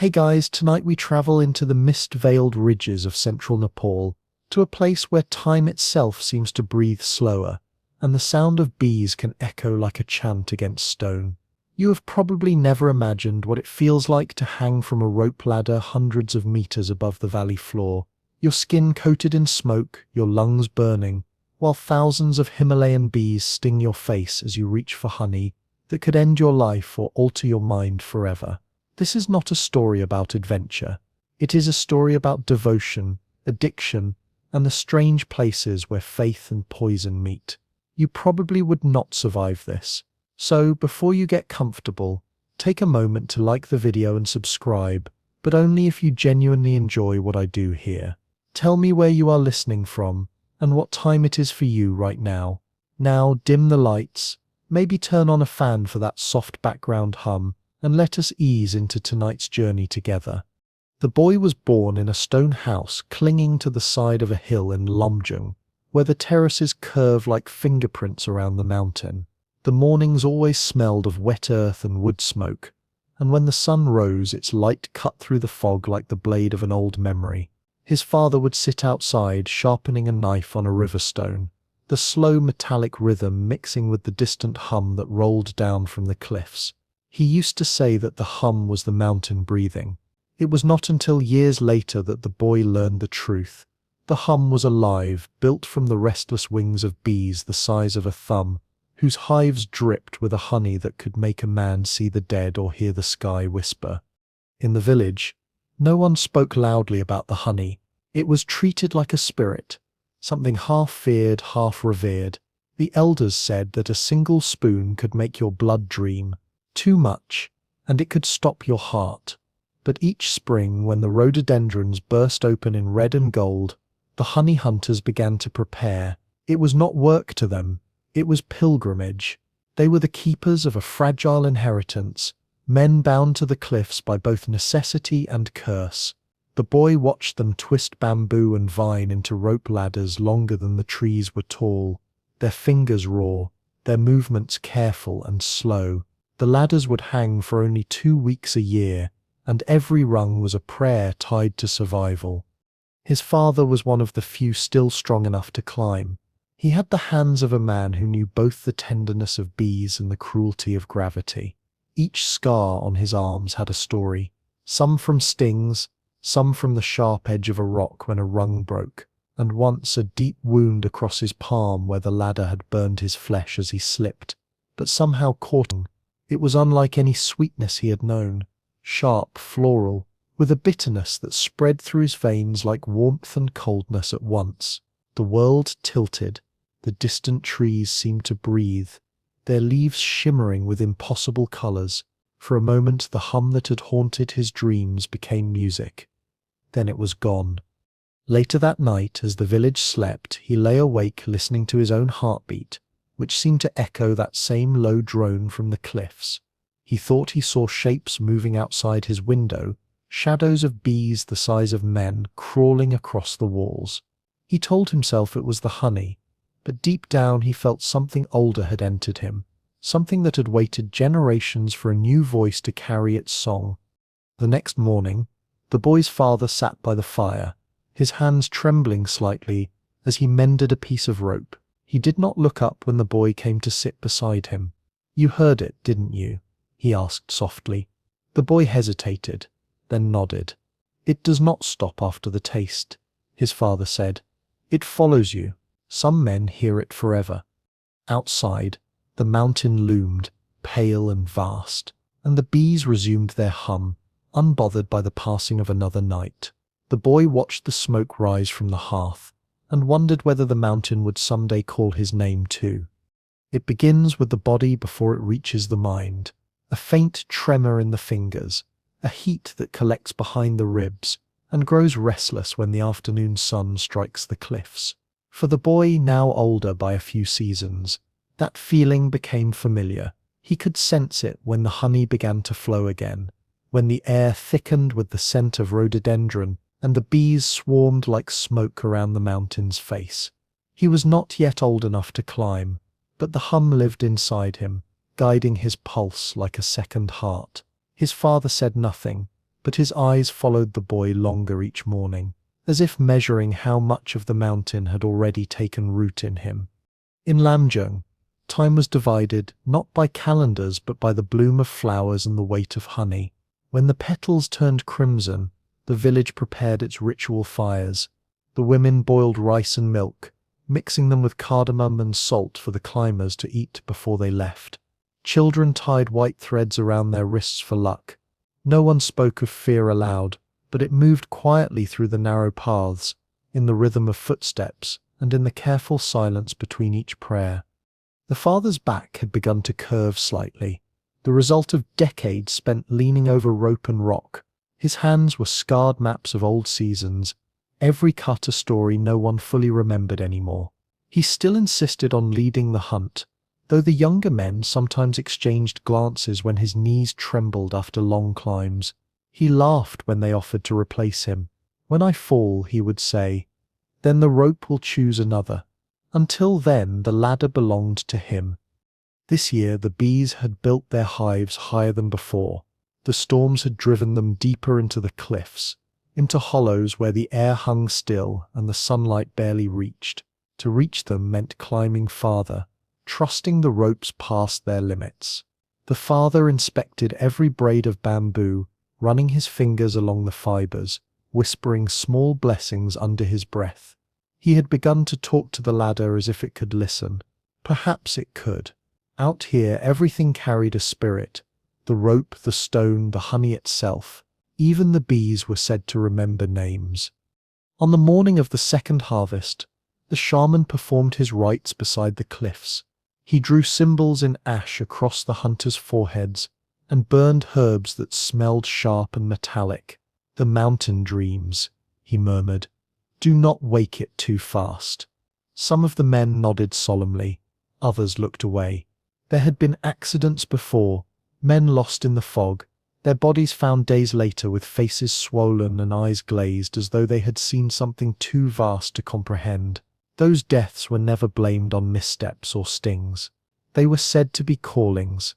Hey guys, tonight we travel into the mist-veiled ridges of central Nepal, to a place where time itself seems to breathe slower, and the sound of bees can echo like a chant against stone. You have probably never imagined what it feels like to hang from a rope ladder hundreds of meters above the valley floor, your skin coated in smoke, your lungs burning, while thousands of Himalayan bees sting your face as you reach for honey that could end your life or alter your mind forever. This is not a story about adventure. It is a story about devotion, addiction, and the strange places where faith and poison meet. You probably would not survive this. So, before you get comfortable, take a moment to like the video and subscribe, but only if you genuinely enjoy what I do here. Tell me where you are listening from, and what time it is for you right now. Now, dim the lights, maybe turn on a fan for that soft background hum, and let us ease into tonight's journey together. The boy was born in a stone house clinging to the side of a hill in Lomjung, where the terraces curve like fingerprints around the mountain. The mornings always smelled of wet earth and wood smoke, and when the sun rose, its light cut through the fog like the blade of an old memory. His father would sit outside, sharpening a knife on a river stone, the slow metallic rhythm mixing with the distant hum that rolled down from the cliffs. He used to say that the hum was the mountain breathing. It was not until years later that the boy learned the truth. The hum was alive, built from the restless wings of bees the size of a thumb, whose hives dripped with a honey that could make a man see the dead or hear the sky whisper. In the village, no one spoke loudly about the honey. It was treated like a spirit, something half feared, half revered. The elders said that a single spoon could make your blood dream. Too much, and it could stop your heart. But each spring, when the rhododendrons burst open in red and gold, the honey hunters began to prepare. It was not work to them, it was pilgrimage. They were the keepers of a fragile inheritance, men bound to the cliffs by both necessity and curse. The boy watched them twist bamboo and vine into rope ladders longer than the trees were tall, their fingers raw, their movements careful and slow. The ladders would hang for only 2 weeks a year, and every rung was a prayer tied to survival. His father was one of the few still strong enough to climb. He had the hands of a man who knew both the tenderness of bees and the cruelty of gravity. Each scar on his arms had a story, some from stings, some from the sharp edge of a rock when a rung broke, and once a deep wound across his palm where the ladder had burned his flesh as he slipped, but somehow caught him. It was unlike any sweetness he had known, sharp, floral, with a bitterness that spread through his veins like warmth and coldness at once. The world tilted, the distant trees seemed to breathe, their leaves shimmering with impossible colors. For a moment the hum that had haunted his dreams became music. Then it was gone. Later that night, as the village slept, he lay awake listening to his own heartbeat, which seemed to echo that same low drone from the cliffs. He thought he saw shapes moving outside his window, shadows of bees the size of men crawling across the walls. He told himself it was the honey, but deep down he felt something older had entered him, something that had waited generations for a new voice to carry its song. The next morning, the boy's father sat by the fire, his hands trembling slightly as he mended a piece of rope. He did not look up when the boy came to sit beside him. "You heard it, didn't you?" he asked softly. The boy hesitated, then nodded. "It does not stop after the taste," his father said. "It follows you. Some men hear it forever." Outside, the mountain loomed, pale and vast, and the bees resumed their hum, unbothered by the passing of another night. The boy watched the smoke rise from the hearth, and wondered whether the mountain would someday call his name too. It begins with the body before it reaches the mind, a faint tremor in the fingers, a heat that collects behind the ribs, and grows restless when the afternoon sun strikes the cliffs. For the boy, now older by a few seasons, that feeling became familiar. He could sense it when the honey began to flow again, when the air thickened with the scent of rhododendron, and the bees swarmed like smoke around the mountain's face. He was not yet old enough to climb, but the hum lived inside him, guiding his pulse like a second heart. His father said nothing, but his eyes followed the boy longer each morning, as if measuring how much of the mountain had already taken root in him. In Lamjung, time was divided not by calendars but by the bloom of flowers and the weight of honey. When the petals turned crimson, the village prepared its ritual fires. The women boiled rice and milk, mixing them with cardamom and salt for the climbers to eat before they left. Children tied white threads around their wrists for luck. No one spoke of fear aloud, but it moved quietly through the narrow paths, in the rhythm of footsteps and in the careful silence between each prayer. The father's back had begun to curve slightly, the result of decades spent leaning over rope and rock. His hands were scarred maps of old seasons, every cut a story no one fully remembered anymore. He still insisted on leading the hunt, though the younger men sometimes exchanged glances when his knees trembled after long climbs. He laughed when they offered to replace him. "When I fall," he would say, "then the rope will choose another." Until then, the ladder belonged to him. This year, the bees had built their hives higher than before. The storms had driven them deeper into the cliffs, into hollows where the air hung still and the sunlight barely reached. To reach them meant climbing farther, trusting the ropes past their limits. The father inspected every braid of bamboo, running his fingers along the fibers, whispering small blessings under his breath. He had begun to talk to the ladder as if it could listen. Perhaps it could. Out here, everything carried a spirit. The rope, the stone, the honey itself. Even the bees were said to remember names. On the morning of the second harvest, the shaman performed his rites beside the cliffs. He drew symbols in ash across the hunters' foreheads and burned herbs that smelled sharp and metallic. "The mountain dreams," he murmured. "Do not wake it too fast." Some of the men nodded solemnly, others looked away. There had been accidents before, men lost in the fog, their bodies found days later with faces swollen and eyes glazed as though they had seen something too vast to comprehend. Those deaths were never blamed on missteps or stings. They were said to be callings.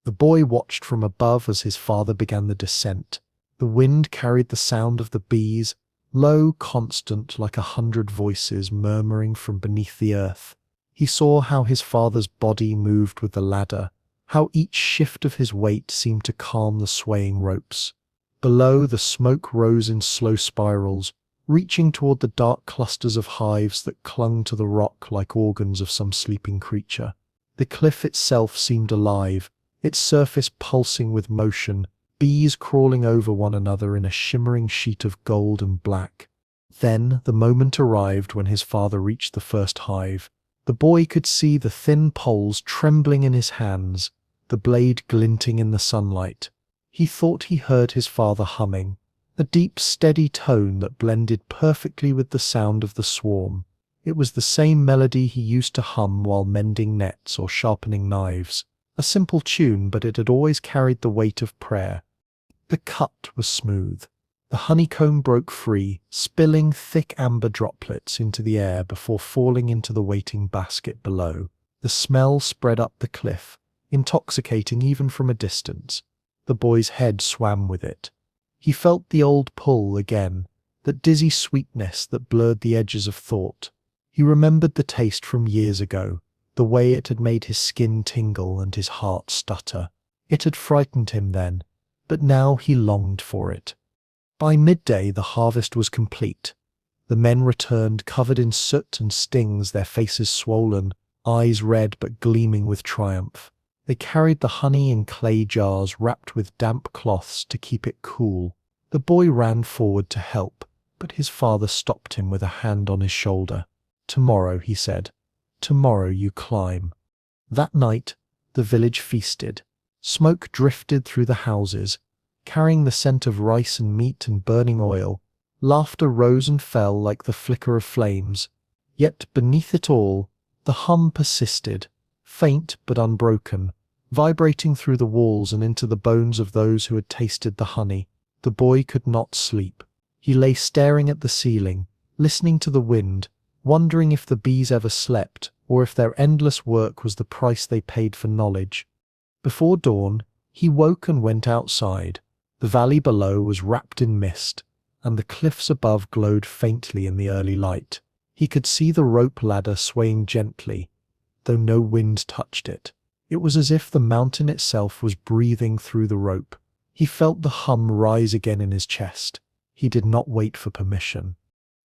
The boy watched from above as his father began the descent. The wind carried the sound of the bees, low, constant, like 100 voices murmuring from beneath the earth. He saw how his father's body moved with the ladder, how each shift of his weight seemed to calm the swaying ropes. Below, the smoke rose in slow spirals, reaching toward the dark clusters of hives that clung to the rock like organs of some sleeping creature. The cliff itself seemed alive, its surface pulsing with motion, bees crawling over one another in a shimmering sheet of gold and black. Then the moment arrived when his father reached the first hive. The boy could see the thin poles trembling in his hands, the blade glinting in the sunlight. He thought he heard his father humming, a deep, steady tone that blended perfectly with the sound of the swarm. It was the same melody he used to hum while mending nets or sharpening knives. A simple tune, but it had always carried the weight of prayer. The cut was smooth. The honeycomb broke free, spilling thick amber droplets into the air before falling into the waiting basket below. The smell spread up the cliff, intoxicating even from a distance. The boy's head swam with it. He felt the old pull again, that dizzy sweetness that blurred the edges of thought. He remembered the taste from years ago, the way it had made his skin tingle and his heart stutter. It had frightened him then, but now he longed for it. By midday the harvest was complete. The men returned covered in soot and stings, their faces swollen, eyes red but gleaming with triumph. They carried the honey in clay jars wrapped with damp cloths to keep it cool. The boy ran forward to help, but his father stopped him with a hand on his shoulder. "Tomorrow," he said. "Tomorrow you climb." That night, the village feasted. Smoke drifted through the houses, carrying the scent of rice and meat and burning oil. Laughter rose and fell like the flicker of flames. Yet beneath it all, the hum persisted, faint but unbroken, vibrating through the walls and into the bones of those who had tasted the honey. The boy could not sleep. He lay staring at the ceiling, listening to the wind, wondering if the bees ever slept, or if their endless work was the price they paid for knowledge. Before dawn, he woke and went outside. The valley below was wrapped in mist, and the cliffs above glowed faintly in the early light. He could see the rope ladder swaying gently, though no wind touched it. It was as if the mountain itself was breathing through the rope. He felt the hum rise again in his chest. He did not wait for permission.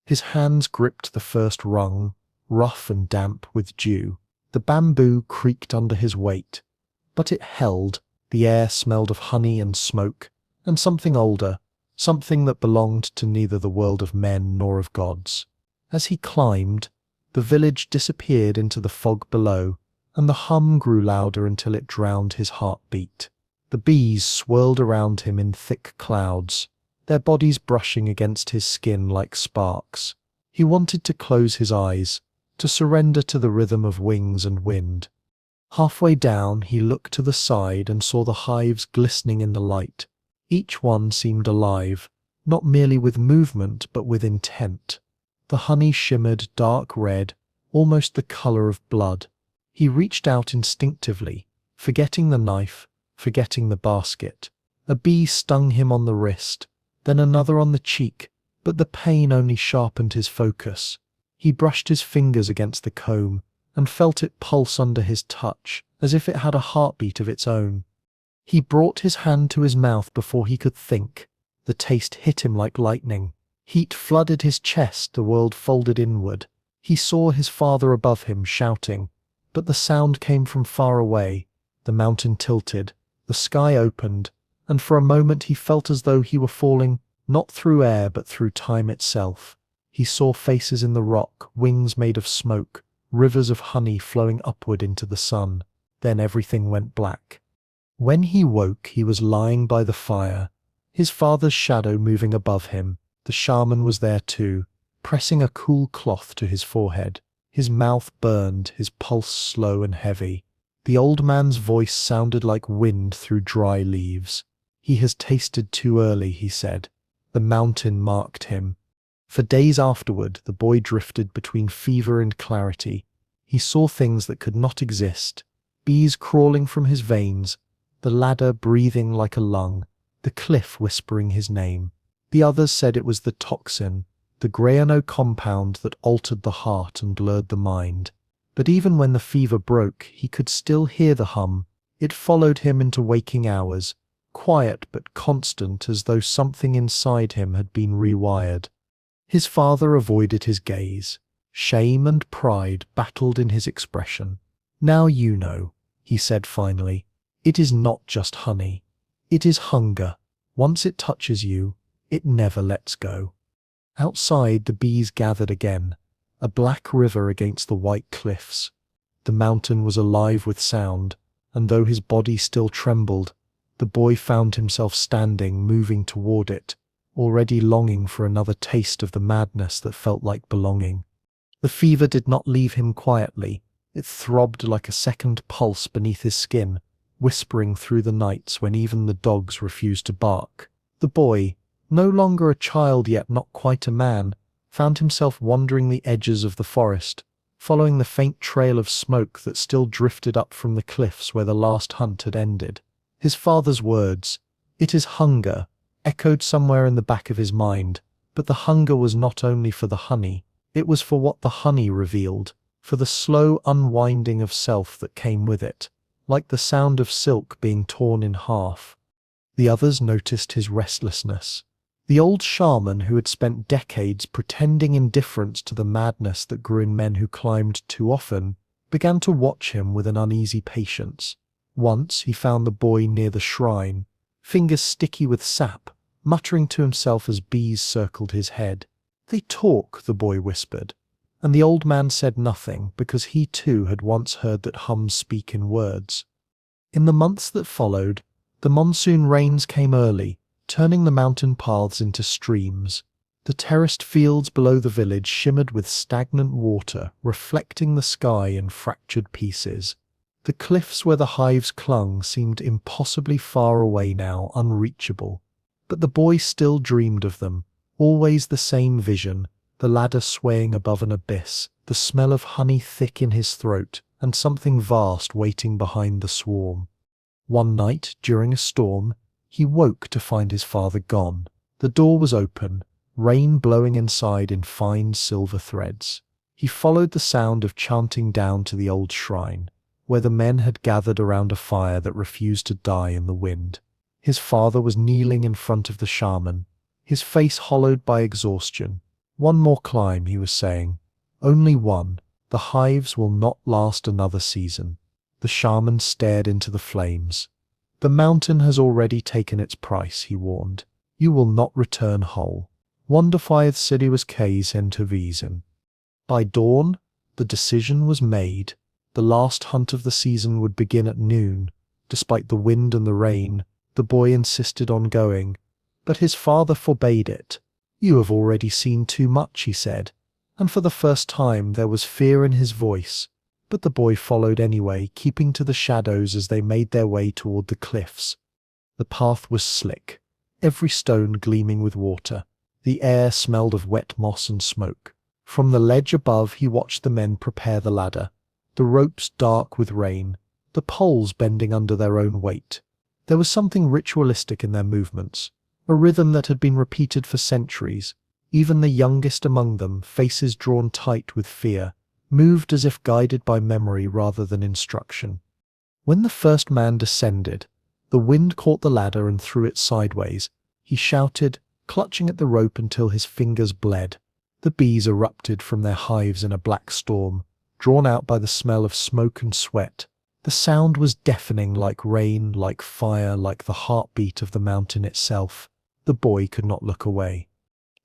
His hands gripped the first rung, rough and damp with dew. The bamboo creaked under his weight, but it held. The air smelled of honey and smoke, and something older, something that belonged to neither the world of men nor of gods. As he climbed, the village disappeared into the fog below, and the hum grew louder until it drowned his heartbeat. The bees swirled around him in thick clouds, their bodies brushing against his skin like sparks. He wanted to close his eyes, to surrender to the rhythm of wings and wind. Halfway down, he looked to the side and saw the hives glistening in the light. Each one seemed alive, not merely with movement but with intent. The honey shimmered dark red, almost the color of blood. He reached out instinctively, forgetting the knife, forgetting the basket. A bee stung him on the wrist, then another on the cheek, but the pain only sharpened his focus. He brushed his fingers against the comb and felt it pulse under his touch, as if it had a heartbeat of its own. He brought his hand to his mouth before he could think. The taste hit him like lightning. Heat flooded his chest, the world folded inward. He saw his father above him, shouting, but the sound came from far away. The mountain tilted, the sky opened, and for a moment he felt as though he were falling, not through air but through time itself. He saw faces in the rock, wings made of smoke, rivers of honey flowing upward into the sun. Then everything went black. When he woke, he was lying by the fire, his father's shadow moving above him. The shaman was there too, pressing a cool cloth to his forehead. His mouth burned, his pulse slow and heavy. The old man's voice sounded like wind through dry leaves. "He has tasted too early," he said. The mountain marked him. For days afterward, the boy drifted between fever and clarity. He saw things that could not exist, bees crawling from his veins, the ladder breathing like a lung, the cliff whispering his name. The others said it was the toxin, the grano compound that altered the heart and blurred the mind. But even when the fever broke, he could still hear the hum. It followed him into waking hours, quiet but constant, as though something inside him had been rewired. His father avoided his gaze. Shame and pride battled in his expression. "Now you know," he said finally. "It is not just honey. It is hunger. Once it touches you, it never lets go." Outside, the bees gathered again, a black river against the white cliffs. The mountain was alive with sound, and though his body still trembled, the boy found himself standing, moving toward it, already longing for another taste of the madness that felt like belonging. The fever did not leave him quietly. It throbbed like a second pulse beneath his skin, whispering through the nights when even the dogs refused to bark. The boy, no longer a child yet not quite a man, found himself wandering the edges of the forest, following the faint trail of smoke that still drifted up from the cliffs where the last hunt had ended. His father's words, "It is hunger," echoed somewhere in the back of his mind, but the hunger was not only for the honey, it was for what the honey revealed, for the slow unwinding of self that came with it, like the sound of silk being torn in half. The others noticed his restlessness. The old shaman, who had spent decades pretending indifference to the madness that grew in men who climbed too often, began to watch him with an uneasy patience. Once he found the boy near the shrine, fingers sticky with sap, muttering to himself as bees circled his head. "They talk," the boy whispered, and the old man said nothing because he too had once heard that hums speak in words. In the months that followed, the monsoon rains came early, turning the mountain paths into streams. The terraced fields below the village shimmered with stagnant water, reflecting the sky in fractured pieces. The cliffs where the hives clung seemed impossibly far away now, unreachable. But the boy still dreamed of them, always the same vision, the ladder swaying above an abyss, the smell of honey thick in his throat, and something vast waiting behind the swarm. One night, during a storm, He woke to find his father gone. The door was open, rain blowing inside in fine silver threads. He followed the sound of chanting down to the old shrine, where the men had gathered around a fire that refused to die in the wind. His father was kneeling in front of the shaman, his face hollowed by exhaustion. "One more climb," he was saying. "Only one. The hives will not last another season." The shaman stared into the flames. "The mountain has already taken its price," he warned. "You will not return whole. Wonderfyth city was K's Entervision." By dawn, the decision was made. The last hunt of the season would begin at noon. Despite the wind and the rain, the boy insisted on going, but his father forbade it. "You have already seen too much," he said, and for the first time there was fear in his voice. But the boy followed anyway, keeping to the shadows as they made their way toward the cliffs. The path was slick, every stone gleaming with water. The air smelled of wet moss and smoke. From the ledge above he watched the men prepare the ladder, the ropes dark with rain, the poles bending under their own weight. There was something ritualistic in their movements, a rhythm that had been repeated for centuries. Even the youngest among them, faces drawn tight with fear, moved as if guided by memory rather than instruction. When the first man descended, the wind caught the ladder and threw it sideways. He shouted, clutching at the rope until his fingers bled. The bees erupted from their hives in a black storm, drawn out by the smell of smoke and sweat. The sound was deafening, like rain, like fire, like the heartbeat of the mountain itself. The boy could not look away.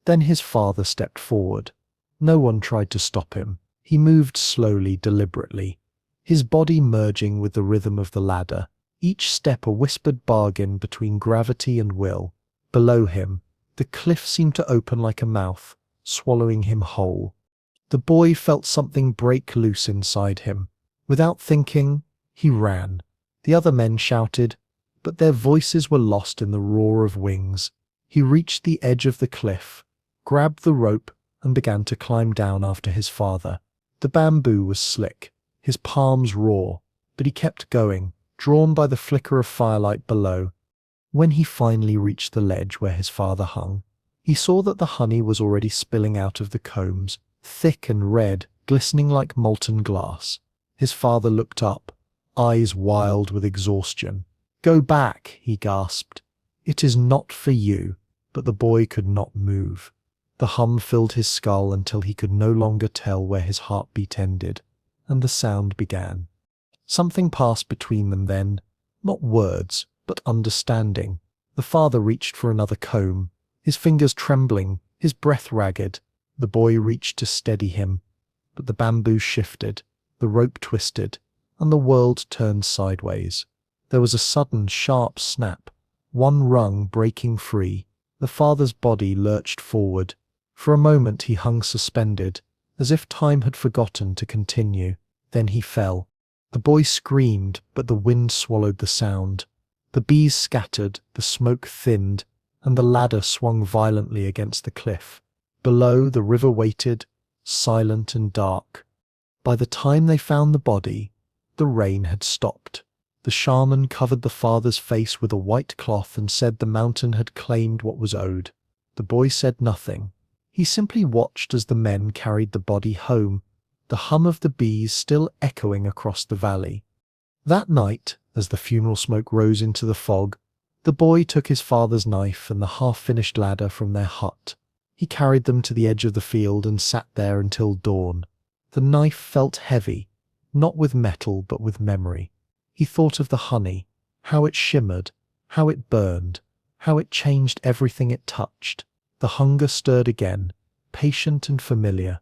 Then his father stepped forward. No one tried to stop him. He moved slowly, deliberately, his body merging with the rhythm of the ladder, each step a whispered bargain between gravity and will. Below him, the cliff seemed to open like a mouth, swallowing him whole. The boy felt something break loose inside him. Without thinking, he ran. The other men shouted, but their voices were lost in the roar of wings. He reached the edge of the cliff, grabbed the rope, and began to climb down after his father. The bamboo was slick, his palms raw, but he kept going, drawn by the flicker of firelight below. When he finally reached the ledge where his father hung, he saw that the honey was already spilling out of the combs, thick and red, glistening like molten glass. His father looked up, eyes wild with exhaustion. "Go back," he gasped. "It is not for you." But the boy could not move. The hum filled his skull until he could no longer tell where his heartbeat ended, and the sound began. Something passed between them then, not words, but understanding. The father reached for another comb, his fingers trembling, his breath ragged. The boy reached to steady him, but the bamboo shifted, the rope twisted, and the world turned sideways. There was a sudden, sharp snap, one rung breaking free. The father's body lurched forward. For a moment he hung suspended, as if time had forgotten to continue. Then he fell. The boy screamed, but the wind swallowed the sound. The bees scattered, the smoke thinned, and the ladder swung violently against the cliff. Below, the river waited, silent and dark. By the time they found the body, the rain had stopped. The shaman covered the father's face with a white cloth and said the mountain had claimed what was owed. The boy said nothing. He simply watched as the men carried the body home, the hum of the bees still echoing across the valley. That night, as the funeral smoke rose into the fog, the boy took his father's knife and the half-finished ladder from their hut. He carried them to the edge of the field and sat there until dawn. The knife felt heavy, not with metal but with memory. He thought of the honey, how it shimmered, how it burned, how it changed everything it touched. The hunger stirred again, patient and familiar.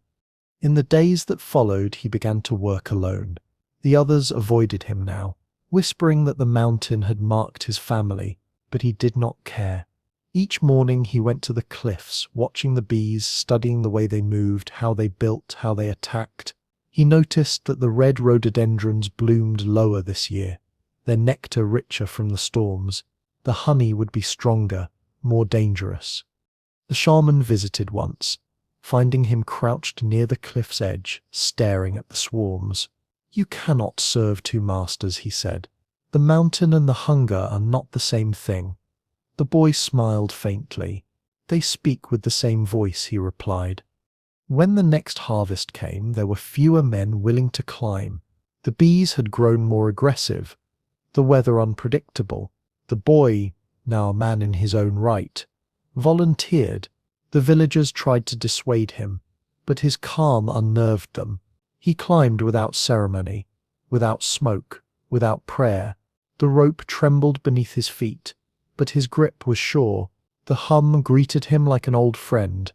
In the days that followed, he began to work alone. The others avoided him now, whispering that the mountain had marked his family, but he did not care. Each morning he went to the cliffs, watching the bees, studying the way they moved, how they built, how they attacked. He noticed that the red rhododendrons bloomed lower this year, their nectar richer from the storms. The honey would be stronger, more dangerous. The shaman visited once, finding him crouched near the cliff's edge, staring at the swarms. "You cannot serve two masters," he said. "The mountain and the hunger are not the same thing." The boy smiled faintly. "They speak with the same voice," he replied. When the next harvest came, there were fewer men willing to climb. The bees had grown more aggressive, the weather unpredictable. The boy, now a man in his own right, volunteered. The villagers tried to dissuade him, but his calm unnerved them. He climbed without ceremony, without smoke, without prayer. The rope trembled beneath his feet, but his grip was sure. The hum greeted him like an old friend.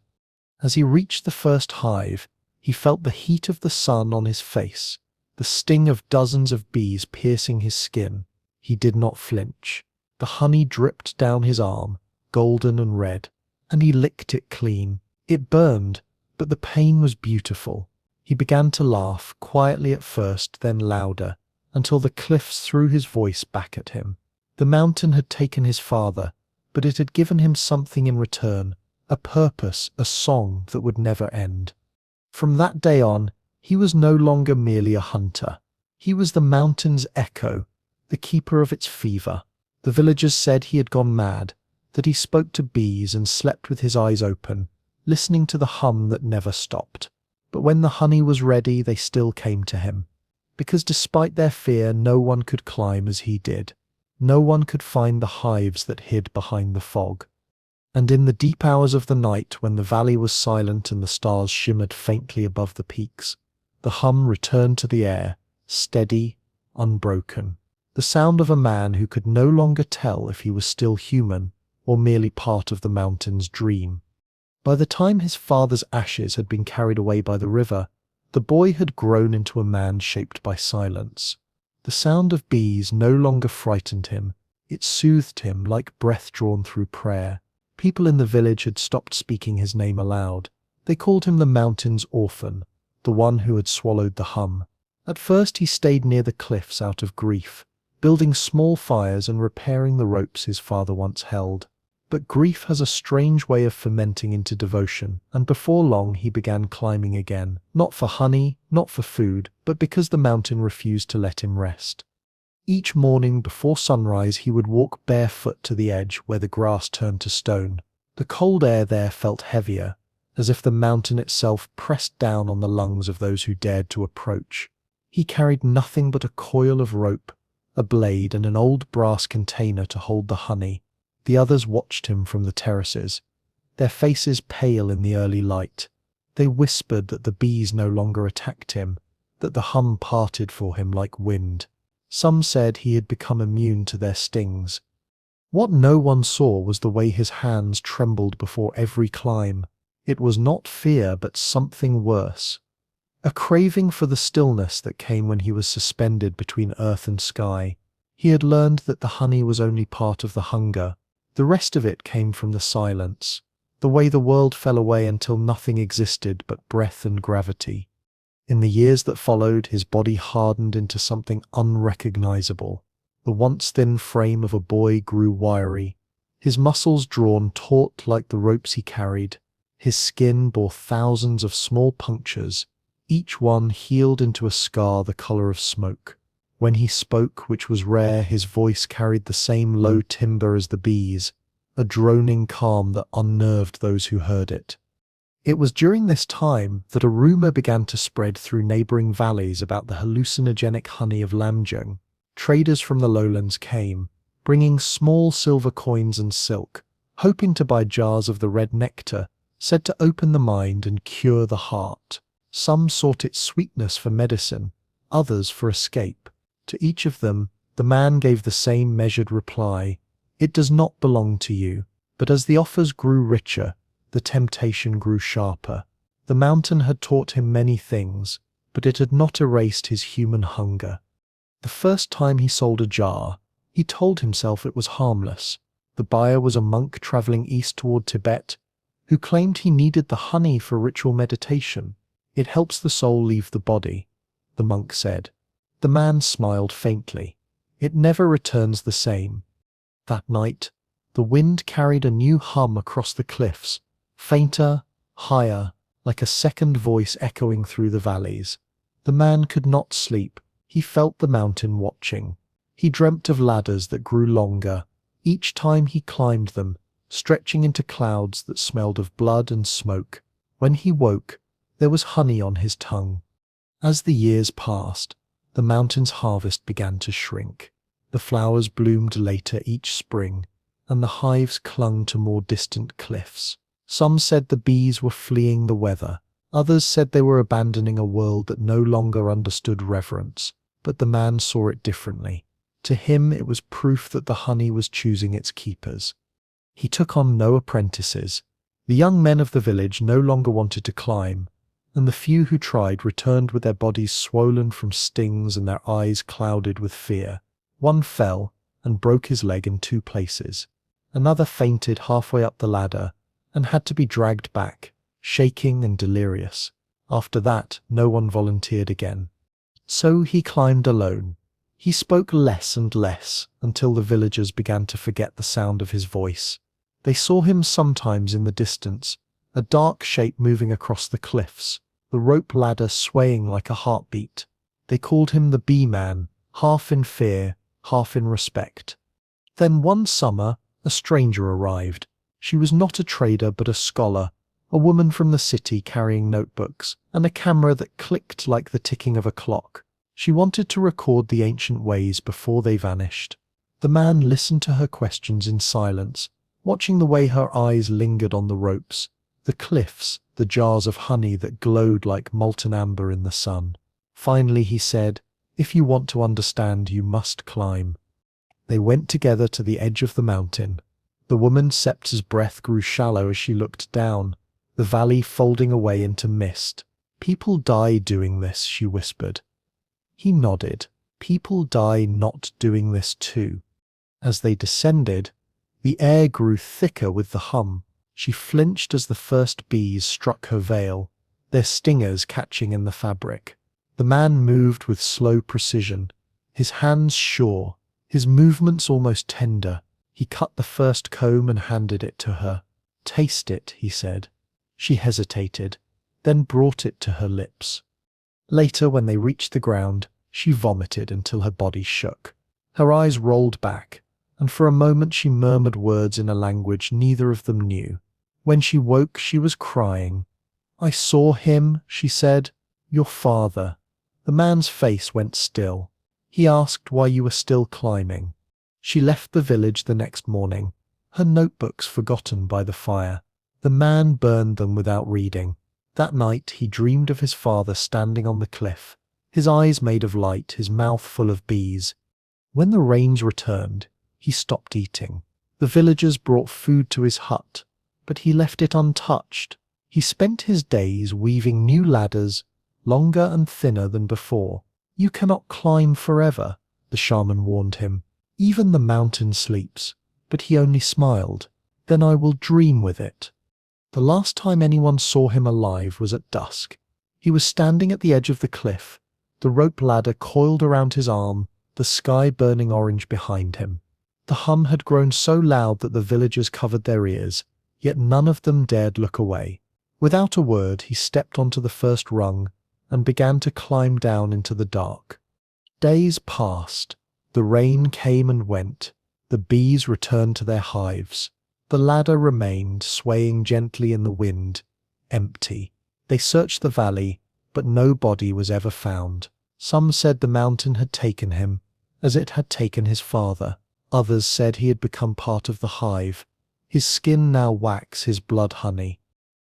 As he reached the first hive, he felt the heat of the sun on his face, the sting of dozens of bees piercing his skin. He did not flinch. The honey dripped down his arm, golden and red, and he licked it clean. It burned, but the pain was beautiful. He began to laugh, quietly at first, then louder, until the cliffs threw his voice back at him. The mountain had taken his father, but it had given him something in return, a purpose, a song that would never end. From that day on, he was no longer merely a hunter. He was the mountain's echo, the keeper of its fever. The villagers said he had gone mad, that he spoke to bees and slept with his eyes open, listening to the hum that never stopped. But when the honey was ready, they still came to him, because despite their fear, no one could climb as he did. No one could find the hives that hid behind the fog. And in the deep hours of the night, when the valley was silent and the stars shimmered faintly above the peaks, the hum returned to the air, steady, unbroken. The sound of a man who could no longer tell if he was still human or merely part of the mountain's dream. By the time his father's ashes had been carried away by the river, the boy had grown into a man shaped by silence. The sound of bees no longer frightened him. It soothed him like breath drawn through prayer. People in the village had stopped speaking his name aloud. They called him the mountain's orphan, the one who had swallowed the hum. At first he stayed near the cliffs out of grief, building small fires and repairing the ropes his father once held. But grief has a strange way of fermenting into devotion, and before long he began climbing again, not for honey, not for food, but because the mountain refused to let him rest. Each morning before sunrise he would walk barefoot to the edge where the grass turned to stone. The cold air there felt heavier, as if the mountain itself pressed down on the lungs of those who dared to approach. He carried nothing but a coil of rope, a blade, and an old brass container to hold the honey. The others watched him from the terraces, their faces pale in the early light. They whispered that the bees no longer attacked him, that the hum parted for him like wind. Some said he had become immune to their stings. What no one saw was the way his hands trembled before every climb. It was not fear, but something worse. A craving for the stillness that came when he was suspended between earth and sky. He had learned that the honey was only part of the hunger. The rest of it came from the silence, the way the world fell away until nothing existed but breath and gravity. In the years that followed, his body hardened into something unrecognizable. The once thin frame of a boy grew wiry, his muscles drawn taut like the ropes he carried. His skin bore thousands of small punctures, each one healed into a scar the color of smoke. When he spoke, which was rare, his voice carried the same low timbre as the bees, a droning calm that unnerved those who heard it. It was during this time that a rumor began to spread through neighboring valleys about the hallucinogenic honey of Lamjung. Traders from the lowlands came, bringing small silver coins and silk, hoping to buy jars of the red nectar, said to open the mind and cure the heart. Some sought its sweetness for medicine, others for escape. To each of them, the man gave the same measured reply: "It does not belong to you." But as the offers grew richer, the temptation grew sharper. The mountain had taught him many things, but it had not erased his human hunger. The first time he sold a jar, he told himself it was harmless. The buyer was a monk traveling east toward Tibet, who claimed he needed the honey for ritual meditation. "It helps the soul leave the body," the monk said. The man smiled faintly. "It never returns the same." That night, the wind carried a new hum across the cliffs, fainter, higher, like a second voice echoing through the valleys. The man could not sleep. He felt the mountain watching. He dreamt of ladders that grew longer, Each time he climbed them, stretching into clouds that smelled of blood and smoke. When he woke, there was honey on his tongue. As the years passed, the mountain's harvest began to shrink. The flowers bloomed later each spring, and the hives clung to more distant cliffs. Some said the bees were fleeing the weather. Others said they were abandoning a world that no longer understood reverence. But the man saw it differently. To him it was proof that the honey was choosing its keepers. He took on no apprentices. The young men of the village no longer wanted to climb, and the few who tried returned with their bodies swollen from stings and their eyes clouded with fear. One fell and broke his leg in 2 places. Another fainted halfway up the ladder and had to be dragged back, shaking and delirious. After that, no one volunteered again. So he climbed alone. He spoke less and less until the villagers began to forget the sound of his voice. They saw him sometimes in the distance, a dark shape moving across the cliffs, the rope ladder swaying like a heartbeat. They called him the Bee Man, half in fear, half in respect. Then one summer, a stranger arrived. She was not a trader but a scholar, a woman from the city carrying notebooks and a camera that clicked like the ticking of a clock. She wanted to record the ancient ways before they vanished. The man listened to her questions in silence, watching the way her eyes lingered on the ropes, the cliffs, the jars of honey that glowed like molten amber in the sun. Finally he said, "If you want to understand, you must climb." They went together to the edge of the mountain. The woman's Septa's breath grew shallow as she looked down, the valley folding away into mist. "People die doing this," she whispered. He nodded. "People die not doing this too." As they descended, the air grew thicker with the hum. She flinched as the first bees struck her veil, their stingers catching in the fabric. The man moved with slow precision, his hands sure, his movements almost tender. He cut the first comb and handed it to her. "Taste it," he said. She hesitated, then brought it to her lips. Later, when they reached the ground, she vomited until her body shook. Her eyes rolled back, and for a moment she murmured words in a language neither of them knew. When she woke, she was crying. "I saw him," she said. "Your father." The man's face went still. He asked why you were still climbing. She left the village the next morning, her notebooks forgotten by the fire. The man burned them without reading. That night he dreamed of his father standing on the cliff, his eyes made of light, his mouth full of bees. When the rains returned, he stopped eating. The villagers brought food to his hut, but he left it untouched. He spent his days weaving new ladders, longer and thinner than before. "You cannot climb forever," the shaman warned him. "Even the mountain sleeps." But he only smiled. "Then I will dream with it." The last time anyone saw him alive was at dusk. He was standing at the edge of the cliff, the rope ladder coiled around his arm, the sky burning orange behind him. The hum had grown so loud that the villagers covered their ears, yet none of them dared look away. Without a word, he stepped onto the first rung and began to climb down into the dark. Days passed. The rain came and went. The bees returned to their hives. The ladder remained, swaying gently in the wind, empty. They searched the valley, but no body was ever found. Some said the mountain had taken him, as it had taken his father. Others said he had become part of the hive, his skin now wax, his blood honey.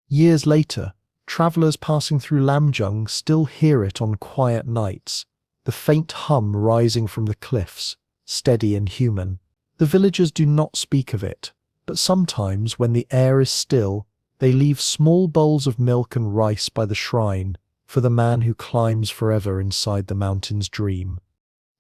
Years later, travelers passing through Lamjung still hear it on quiet nights, the faint hum rising from the cliffs, steady and human. The villagers do not speak of it, but sometimes, when the air is still, they leave small bowls of milk and rice by the shrine for the man who climbs forever inside the mountain's dream.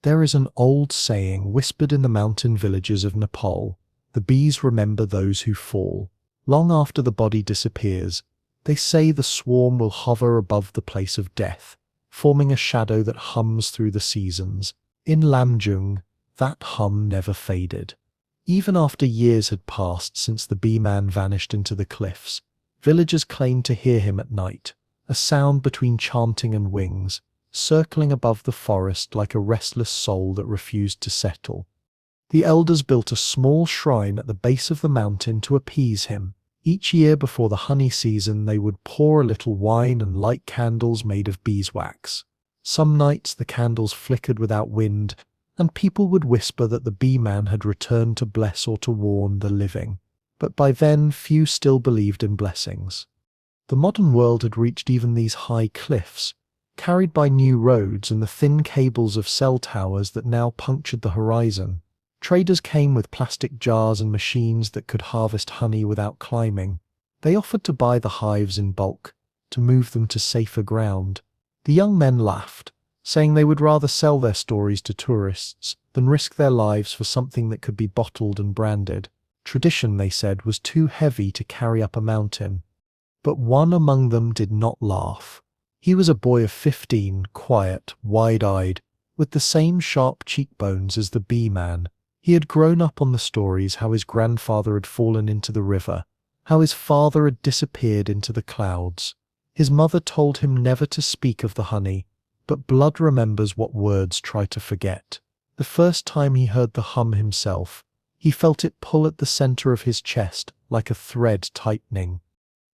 There is an old saying whispered in the mountain villages of Nepal: "The bees remember those who fall." Long after the body disappears, they say the swarm will hover above the place of death, forming a shadow that hums through the seasons. In Lamjung, that hum never faded. Even after years had passed since the bee man vanished into the cliffs, villagers claimed to hear him at night, a sound between chanting and wings, circling above the forest like a restless soul that refused to settle. The elders built a small shrine at the base of the mountain to appease him. Each year before the honey season, they would pour a little wine and light candles made of beeswax. Some nights the candles flickered without wind, and people would whisper that the bee-man had returned to bless or to warn the living. But by then, few still believed in blessings. The modern world had reached even these high cliffs, carried by new roads and the thin cables of cell towers that now punctured the horizon. Traders came with plastic jars and machines that could harvest honey without climbing. They offered to buy the hives in bulk, to move them to safer ground. The young men laughed, saying they would rather sell their stories to tourists than risk their lives for something that could be bottled and branded. Tradition, they said, was too heavy to carry up a mountain. But one among them did not laugh. He was a boy of 15, quiet, wide-eyed, with the same sharp cheekbones as the bee-man. He had grown up on the stories how his grandfather had fallen into the river, how his father had disappeared into the clouds. His mother told him never to speak of the honey, but blood remembers what words try to forget. The first time he heard the hum himself, he felt it pull at the center of his chest like a thread tightening.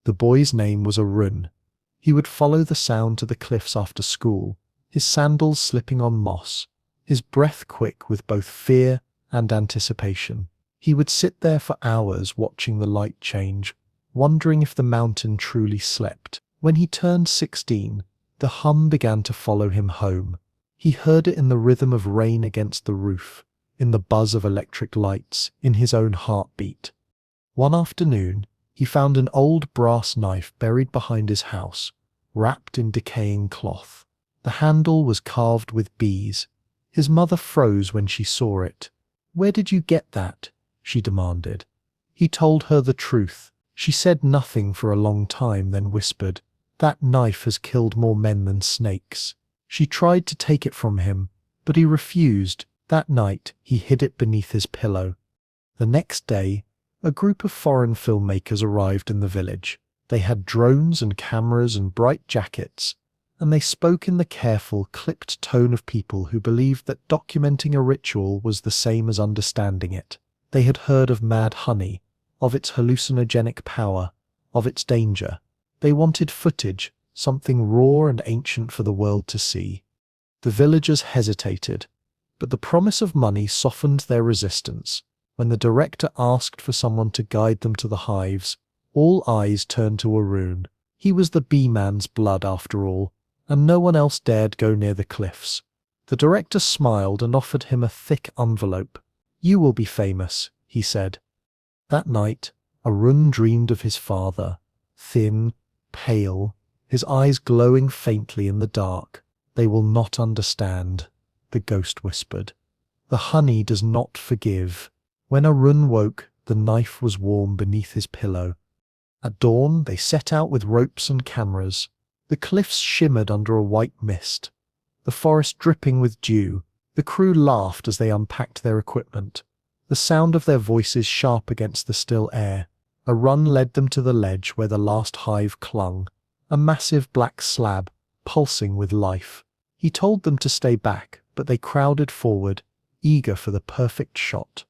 The boy's name was Arun. He would follow the sound to the cliffs after school, his sandals slipping on moss, his breath quick with both fear and anticipation. He would sit there for hours watching the light change, wondering if the mountain truly slept. When he turned 16, the hum began to follow him home. He heard it in the rhythm of rain against the roof, in the buzz of electric lights, in his own heartbeat. One afternoon, he found an old brass knife buried behind his house, wrapped in decaying cloth. The handle was carved with bees. His mother froze when she saw it. "Where did you get that?" she demanded. He told her the truth. She said nothing for a long time, then whispered, "That knife has killed more men than snakes." She tried to take it from him, but he refused. That night, he hid it beneath his pillow. The next day, a group of foreign filmmakers arrived in the village. They had drones and cameras and bright jackets, and they spoke in the careful, clipped tone of people who believed that documenting a ritual was the same as understanding it. They had heard of mad honey, of its hallucinogenic power, of its danger. They wanted footage, something raw and ancient for the world to see. The villagers hesitated, but the promise of money softened their resistance. When the director asked for someone to guide them to the hives, all eyes turned to Arun. He was the bee-man's blood after all, and no one else dared go near the cliffs. The director smiled and offered him a thick envelope. "You will be famous," he said. That night, Arun dreamed of his father, thin, pale, his eyes glowing faintly in the dark. "They will not understand," the ghost whispered. "The honey does not forgive." When Arun woke, the knife was warm beneath his pillow. At dawn, they set out with ropes and cameras. The cliffs shimmered under a white mist, the forest dripping with dew. The crew laughed as they unpacked their equipment, the sound of their voices sharp against the still air. A run led them to the ledge where the last hive clung, a massive black slab, pulsing with life. He told them to stay back, but they crowded forward, eager for the perfect shot.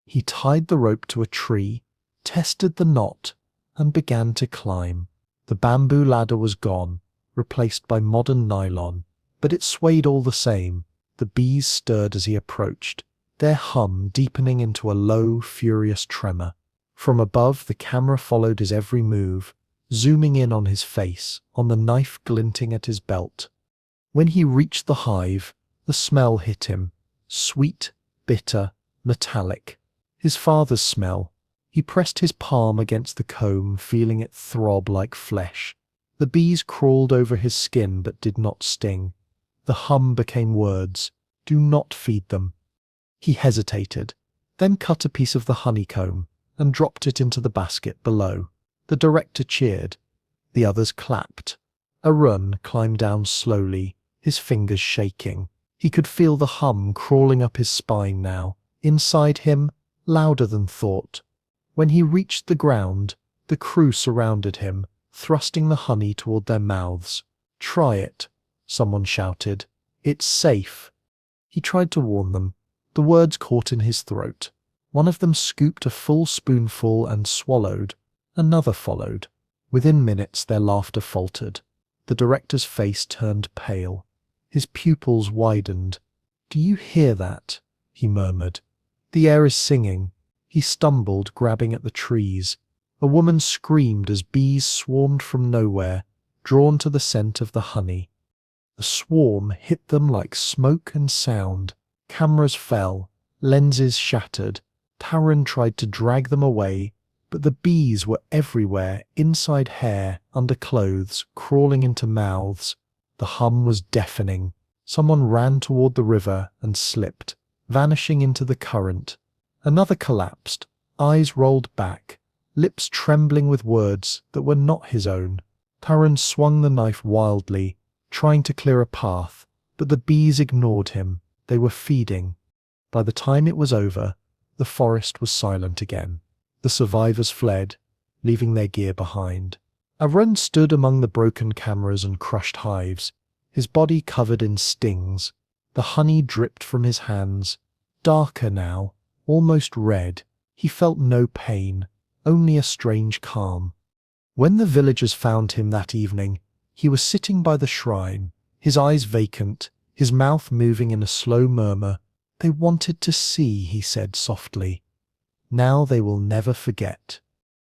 He tied the rope to a tree, tested the knot, and began to climb. The bamboo ladder was gone, replaced by modern nylon, but it swayed all the same. The bees stirred as he approached, their hum deepening into a low, furious tremor. From above, the camera followed his every move, zooming in on his face, on the knife glinting at his belt. When he reached the hive, the smell hit him, sweet, bitter, metallic. His father's smell. He pressed his palm against the comb, feeling it throb like flesh. The bees crawled over his skin but did not sting. The hum became words. "Do not feed them." He hesitated, then cut a piece of the honeycomb and dropped it into the basket below. The director cheered. The others clapped. Arun climbed down slowly, his fingers shaking. He could feel the hum crawling up his spine now, inside him, louder than thought. When he reached the ground, the crew surrounded him, thrusting the honey toward their mouths. "Try it," someone shouted. "It's safe." He tried to warn them, The words caught in his throat. One of them scooped a full spoonful and swallowed. Another followed. Within minutes their laughter faltered. The director's face turned pale. His pupils widened. "Do you hear that?" he murmured. "The air is singing." He stumbled, grabbing at the trees. A woman screamed as bees swarmed from nowhere, drawn to the scent of the honey. The swarm hit them like smoke and sound. Cameras fell, lenses shattered. Taran tried to drag them away, but the bees were everywhere, inside hair, under clothes, crawling into mouths. The hum was deafening. Someone ran toward the river and slipped, vanishing into the current. Another collapsed, eyes rolled back, lips trembling with words that were not his own. Taran swung the knife wildly, trying to clear a path, but the bees ignored him. They were feeding. By the time it was over, the forest was silent again. The survivors fled, leaving their gear behind. Arun stood among the broken cameras and crushed hives, his body covered in stings. The honey dripped from his hands, darker now, almost red. He felt no pain, only a strange calm. When the villagers found him that evening, he was sitting by the shrine, his eyes vacant, his mouth moving in a slow murmur. "They wanted to see," he said softly. "Now they will never forget."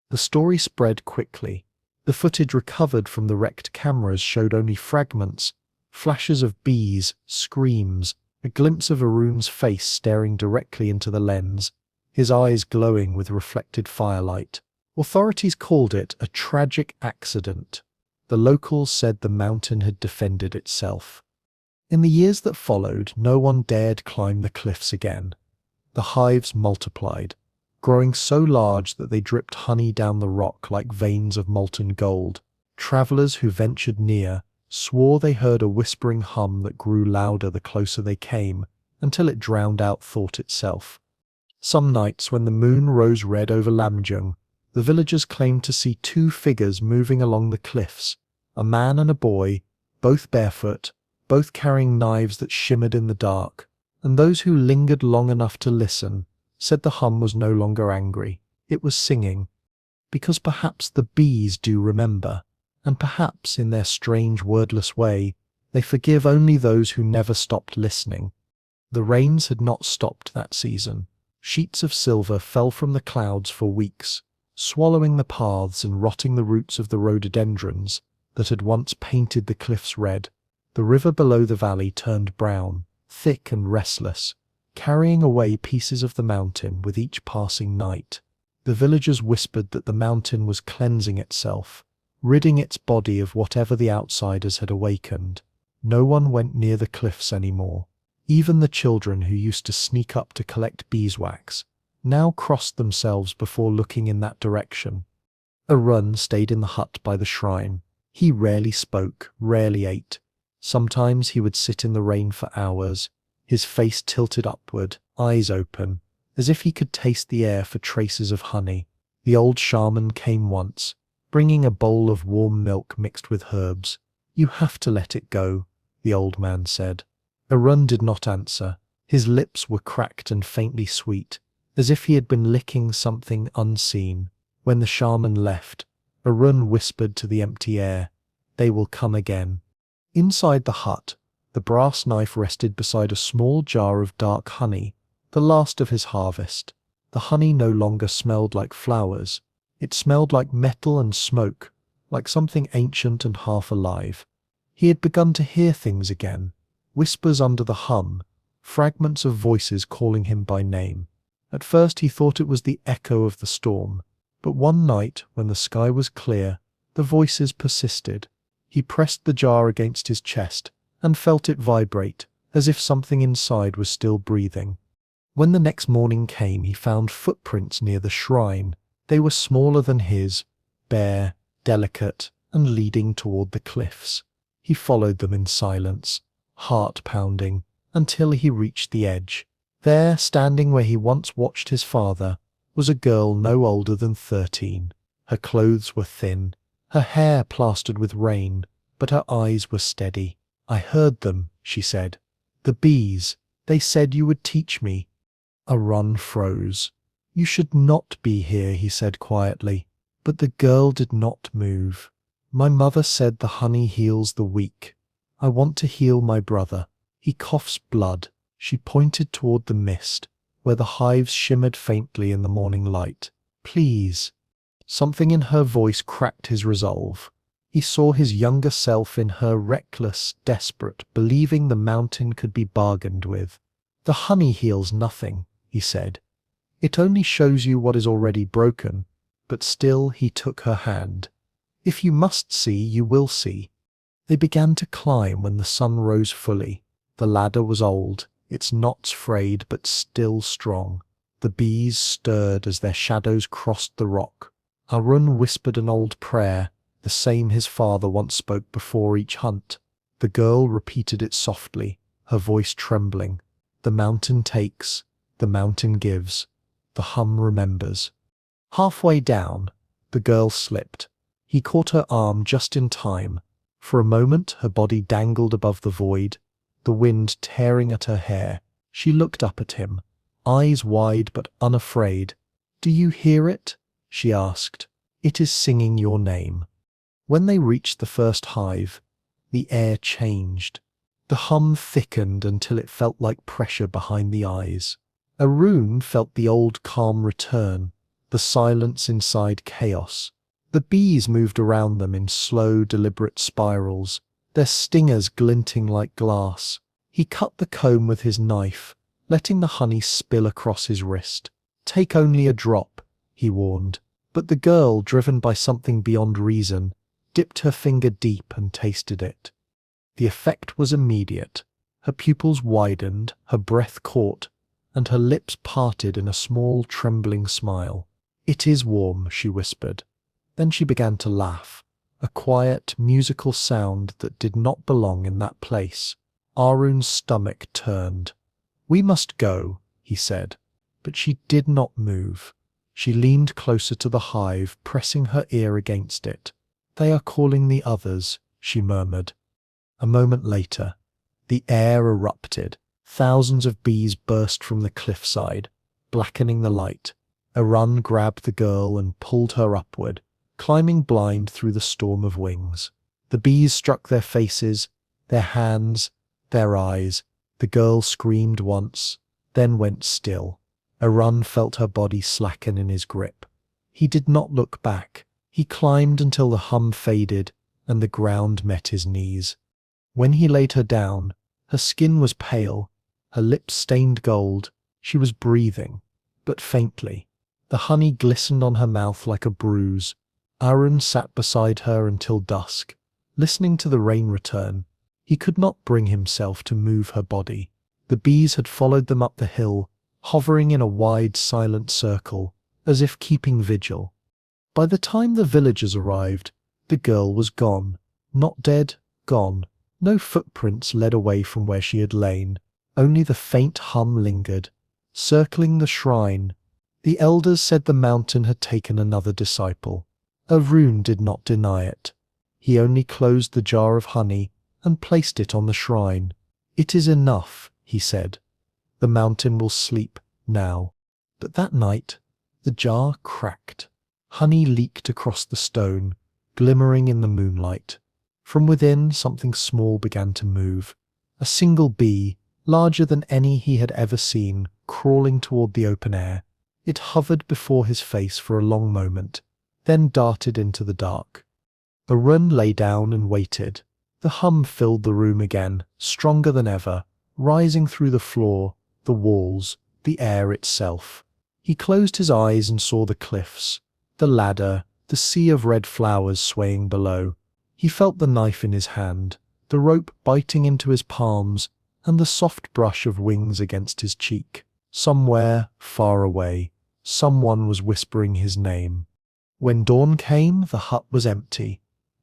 The story spread quickly. The footage recovered from the wrecked cameras showed only fragments, flashes of bees, screams, a glimpse of Arun's face staring directly into the lens, his eyes glowing with reflected firelight. Authorities called it a tragic accident. The locals said the mountain had defended itself. In the years that followed, no one dared climb the cliffs again. The hives multiplied, growing so large that they dripped honey down the rock like veins of molten gold. Travelers who ventured near swore they heard a whispering hum that grew louder the closer they came, until it drowned out thought itself. Some nights when the moon rose red over Lamjung, the villagers claimed to see two figures moving along the cliffs, a man and a boy, both barefoot, both carrying knives that shimmered in the dark, and those who lingered long enough to listen said the hum was no longer angry. It was singing, because perhaps the bees do remember, and perhaps in their strange wordless way, they forgive only those who never stopped listening. The rains had not stopped that season. Sheets of silver fell from the clouds for weeks, swallowing the paths and rotting the roots of the rhododendrons that had once painted the cliffs red. The river below the valley turned brown, thick and restless, carrying away pieces of the mountain with each passing night. The villagers whispered that the mountain was cleansing itself, ridding its body of whatever the outsiders had awakened. No one went near the cliffs anymore. Even the children who used to sneak up to collect beeswax now crossed themselves before looking in that direction. Arun stayed in the hut by the shrine. He rarely spoke, rarely ate. Sometimes he would sit in the rain for hours, his face tilted upward, eyes open, as if he could taste the air for traces of honey. The old shaman came once, bringing a bowl of warm milk mixed with herbs. "You have to let it go," the old man said. Arun did not answer. His lips were cracked and faintly sweet, as if he had been licking something unseen. When the shaman left, Arun whispered to the empty air, "They will come again." Inside the hut, the brass knife rested beside a small jar of dark honey, the last of his harvest. The honey no longer smelled like flowers. It smelled like metal and smoke, like something ancient and half alive. He had begun to hear things again, whispers under the hum, fragments of voices calling him by name. At first he thought it was the echo of the storm, but one night, when the sky was clear, the voices persisted. He pressed the jar against his chest and felt it vibrate, as if something inside was still breathing. When the next morning came, he found footprints near the shrine. They were smaller than his, bare, delicate, and leading toward the cliffs. He followed them in silence, heart pounding, until he reached the edge. There, standing where he once watched his father, was a girl no older than 13. Her clothes were thin, her hair plastered with rain, but her eyes were steady. "I heard them," she said. "The bees. They said you would teach me. Arun froze. You should not be here, he said quietly. But the girl did not move. My mother said the honey heals the weak. I want to heal my brother. He coughs blood. She pointed toward the mist, where the hives shimmered faintly in the morning light. Please. Something in her voice cracked his resolve. He saw his younger self in her, reckless, desperate, believing the mountain could be bargained with. The honey heals nothing, he said. It only shows you what is already broken. But still he took her hand. If you must see, you will see. They began to climb when the sun rose fully. The ladder was old, its knots frayed but still strong. The bees stirred as their shadows crossed the rock. Arun whispered an old prayer, the same his father once spoke before each hunt. The girl repeated it softly, her voice trembling. The mountain takes, the mountain gives, the hum remembers. Halfway down, the girl slipped. He caught her arm just in time. For a moment, her body dangled above the void, the wind tearing at her hair. She looked up at him, eyes wide but unafraid. Do you hear it? She asked. It is singing your name. When they reached the first hive, the air changed. The hum thickened until it felt like pressure behind the eyes. Arun felt the old calm return, the silence inside chaos. The bees moved around them in slow, deliberate spirals, their stingers glinting like glass. He cut the comb with his knife, letting the honey spill across his wrist. Take only a drop, he warned. But the girl, driven by something beyond reason, dipped her finger deep and tasted it. The effect was immediate. Her pupils widened, her breath caught, and her lips parted in a small, trembling smile. It is warm, she whispered. Then she began to laugh, a quiet, musical sound that did not belong in that place. Arun's stomach turned. We must go, he said. But she did not move. She leaned closer to the hive, pressing her ear against it. They are calling the others, she murmured. A moment later, the air erupted. Thousands of bees burst from the cliffside, blackening the light. Arun grabbed the girl and pulled her upward, climbing blind through the storm of wings. The bees struck their faces, their hands, their eyes. The girl screamed once, then went still. Arun felt her body slacken in his grip. He did not look back. He climbed until the hum faded and the ground met his knees. When he laid her down, her skin was pale, her lips stained gold. She was breathing, but faintly. The honey glistened on her mouth like a bruise. Arun sat beside her until dusk, listening to the rain return. He could not bring himself to move her body. The bees had followed them up the hill, hovering in a wide, silent circle, as if keeping vigil. By the time the villagers arrived, the girl was gone. Not dead, gone. No footprints led away from where she had lain. Only the faint hum lingered, circling the shrine. The elders said the mountain had taken another disciple. Arun did not deny it. He only closed the jar of honey and placed it on the shrine. It is enough, he said. The mountain will sleep now. But that night, the jar cracked. Honey leaked across the stone, glimmering in the moonlight. From within, something small began to move. A single bee, larger than any he had ever seen, crawling toward the open air. It hovered before his face for a long moment, then darted into the dark. Arun lay down and waited. The hum filled the room again, stronger than ever, rising through the floor, the walls, the air itself. He closed his eyes and saw the cliffs, the ladder, the sea of red flowers swaying below. He felt the knife in his hand, the rope biting into his palms, and the soft brush of wings against his cheek. Somewhere, far away, someone was whispering his name. When dawn came, the hut was empty.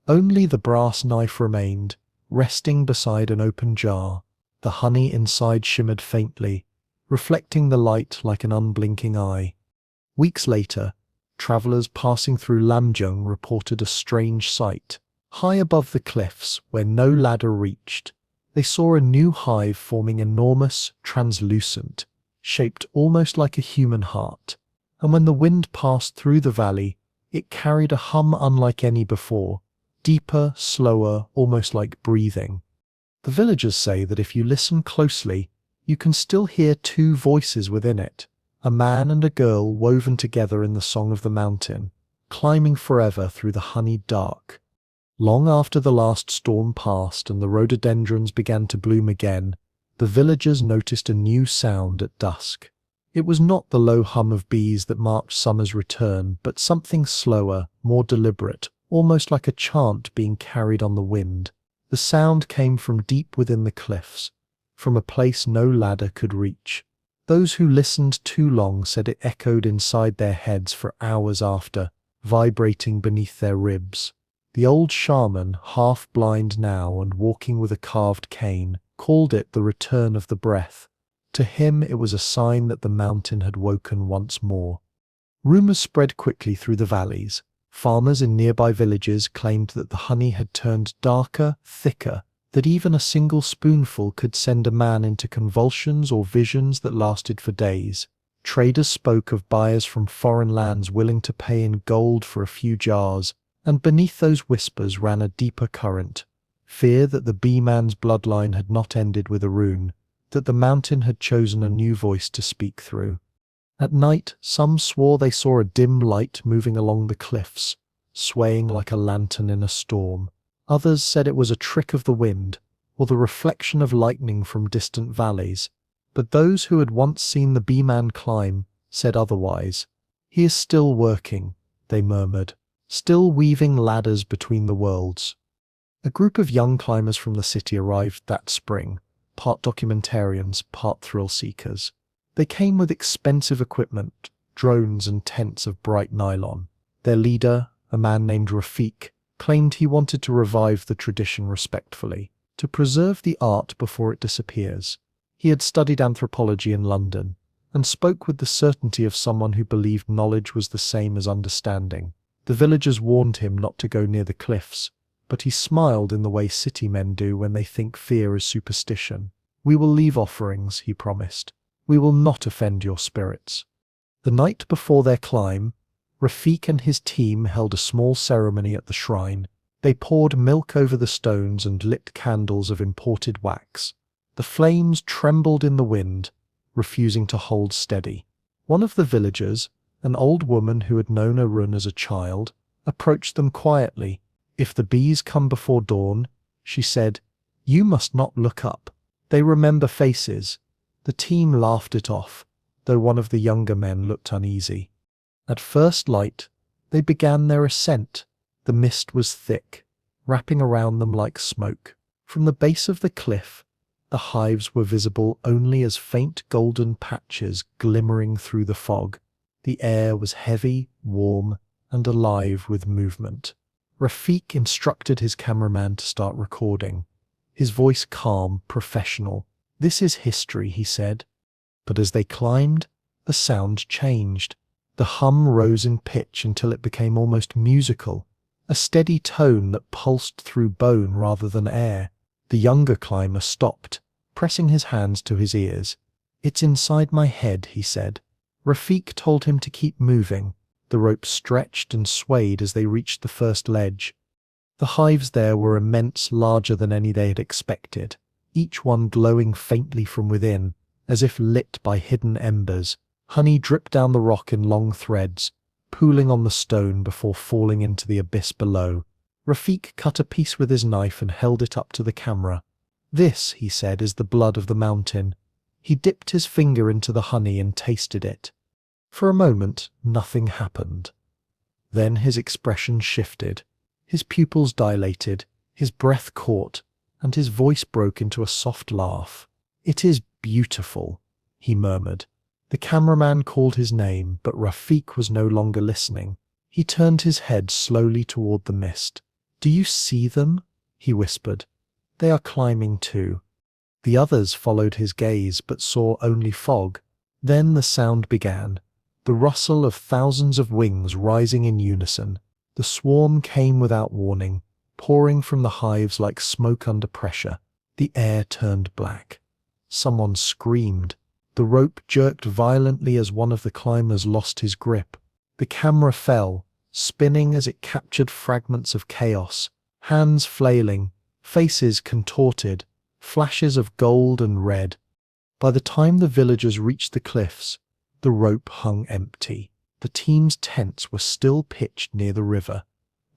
Only the brass knife remained, resting beside an open jar. The honey inside shimmered faintly, reflecting the light like an unblinking eye. Weeks later, travelers passing through Lamjung reported a strange sight. High above the cliffs, where no ladder reached, They saw a new hive forming enormous, translucent, shaped almost like a human heart. And when the wind passed through the valley, it carried a hum unlike any before, deeper, slower, almost like breathing. The villagers say that if you listen closely, you can still hear two voices within it, a man and a girl woven together in the song of the mountain, climbing forever through the honeyed dark. Long after the last storm passed and the rhododendrons began to bloom again, the villagers noticed a new sound at dusk. It was not the low hum of bees that marked summer's return, but something slower, more deliberate, almost like a chant being carried on the wind. The sound came from deep within the cliffs, from a place no ladder could reach. Those who listened too long said it echoed inside their heads for hours after, vibrating beneath their ribs. The old shaman, half blind now and walking with a carved cane, called it the return of the breath. To him it was a sign that the mountain had woken once more. Rumors spread quickly through the valleys. Farmers in nearby villages claimed that the honey had turned darker, thicker, that even a single spoonful could send a man into convulsions or visions that lasted for days. Traders spoke of buyers from foreign lands willing to pay in gold for a few jars, and beneath those whispers ran a deeper current, fear that the bee-man's bloodline had not ended with a rune, that the mountain had chosen a new voice to speak through. At night, some swore they saw a dim light moving along the cliffs, swaying like a lantern in a storm. Others said it was a trick of the wind, or the reflection of lightning from distant valleys. But those who had once seen the bee-man climb said otherwise. "He is still working," they murmured, "still weaving ladders between the worlds." A group of young climbers from the city arrived that spring, part documentarians, part thrill-seekers. They came with expensive equipment, drones and tents of bright nylon. Their leader, a man named Rafik, claimed he wanted to revive the tradition respectfully, to preserve the art before it disappears. He had studied anthropology in London, and spoke with the certainty of someone who believed knowledge was the same as understanding. The villagers warned him not to go near the cliffs, but he smiled in the way city men do when they think fear is superstition. "We will leave offerings," he promised. "We will not offend your spirits." The night before their climb, Rafik and his team held a small ceremony at the shrine. They poured milk over the stones and lit candles of imported wax. The flames trembled in the wind, refusing to hold steady. One of the villagers, an old woman who had known Arun as a child, approached them quietly. "If the bees come before dawn," she said, "you must not look up. They remember faces." The team laughed it off, though one of the younger men looked uneasy. At first light, they began their ascent. The mist was thick, wrapping around them like smoke. From the base of the cliff, the hives were visible only as faint golden patches glimmering through the fog. The air was heavy, warm, and alive with movement. Rafik instructed his cameraman to start recording, his voice calm, professional. "This is history," he said. But as they climbed, the sound changed. The hum rose in pitch until it became almost musical, a steady tone that pulsed through bone rather than air. The younger climber stopped, pressing his hands to his ears. "It's inside my head," he said. Rafik told him to keep moving. The rope stretched and swayed as they reached the first ledge. The hives there were immense, larger than any they had expected, each one glowing faintly from within, as if lit by hidden embers. Honey dripped down the rock in long threads, pooling on the stone before falling into the abyss below. Rafik cut a piece with his knife and held it up to the camera. "This," he said, "is the blood of the mountain." He dipped his finger into the honey and tasted it. For a moment, nothing happened. Then his expression shifted. His pupils dilated, his breath caught, and his voice broke into a soft laugh. "It is beautiful," he murmured. The cameraman called his name, but Rafik was no longer listening. He turned his head slowly toward the mist. "Do you see them?" he whispered. "They are climbing too." The others followed his gaze, but saw only fog. Then the sound began, the rustle of thousands of wings rising in unison. The swarm came without warning, pouring from the hives like smoke under pressure. The air turned black. Someone screamed. The rope jerked violently as one of the climbers lost his grip. The camera fell, spinning as it captured fragments of chaos, hands flailing, faces contorted, flashes of gold and red. By the time the villagers reached the cliffs, the rope hung empty. The team's tents were still pitched near the river,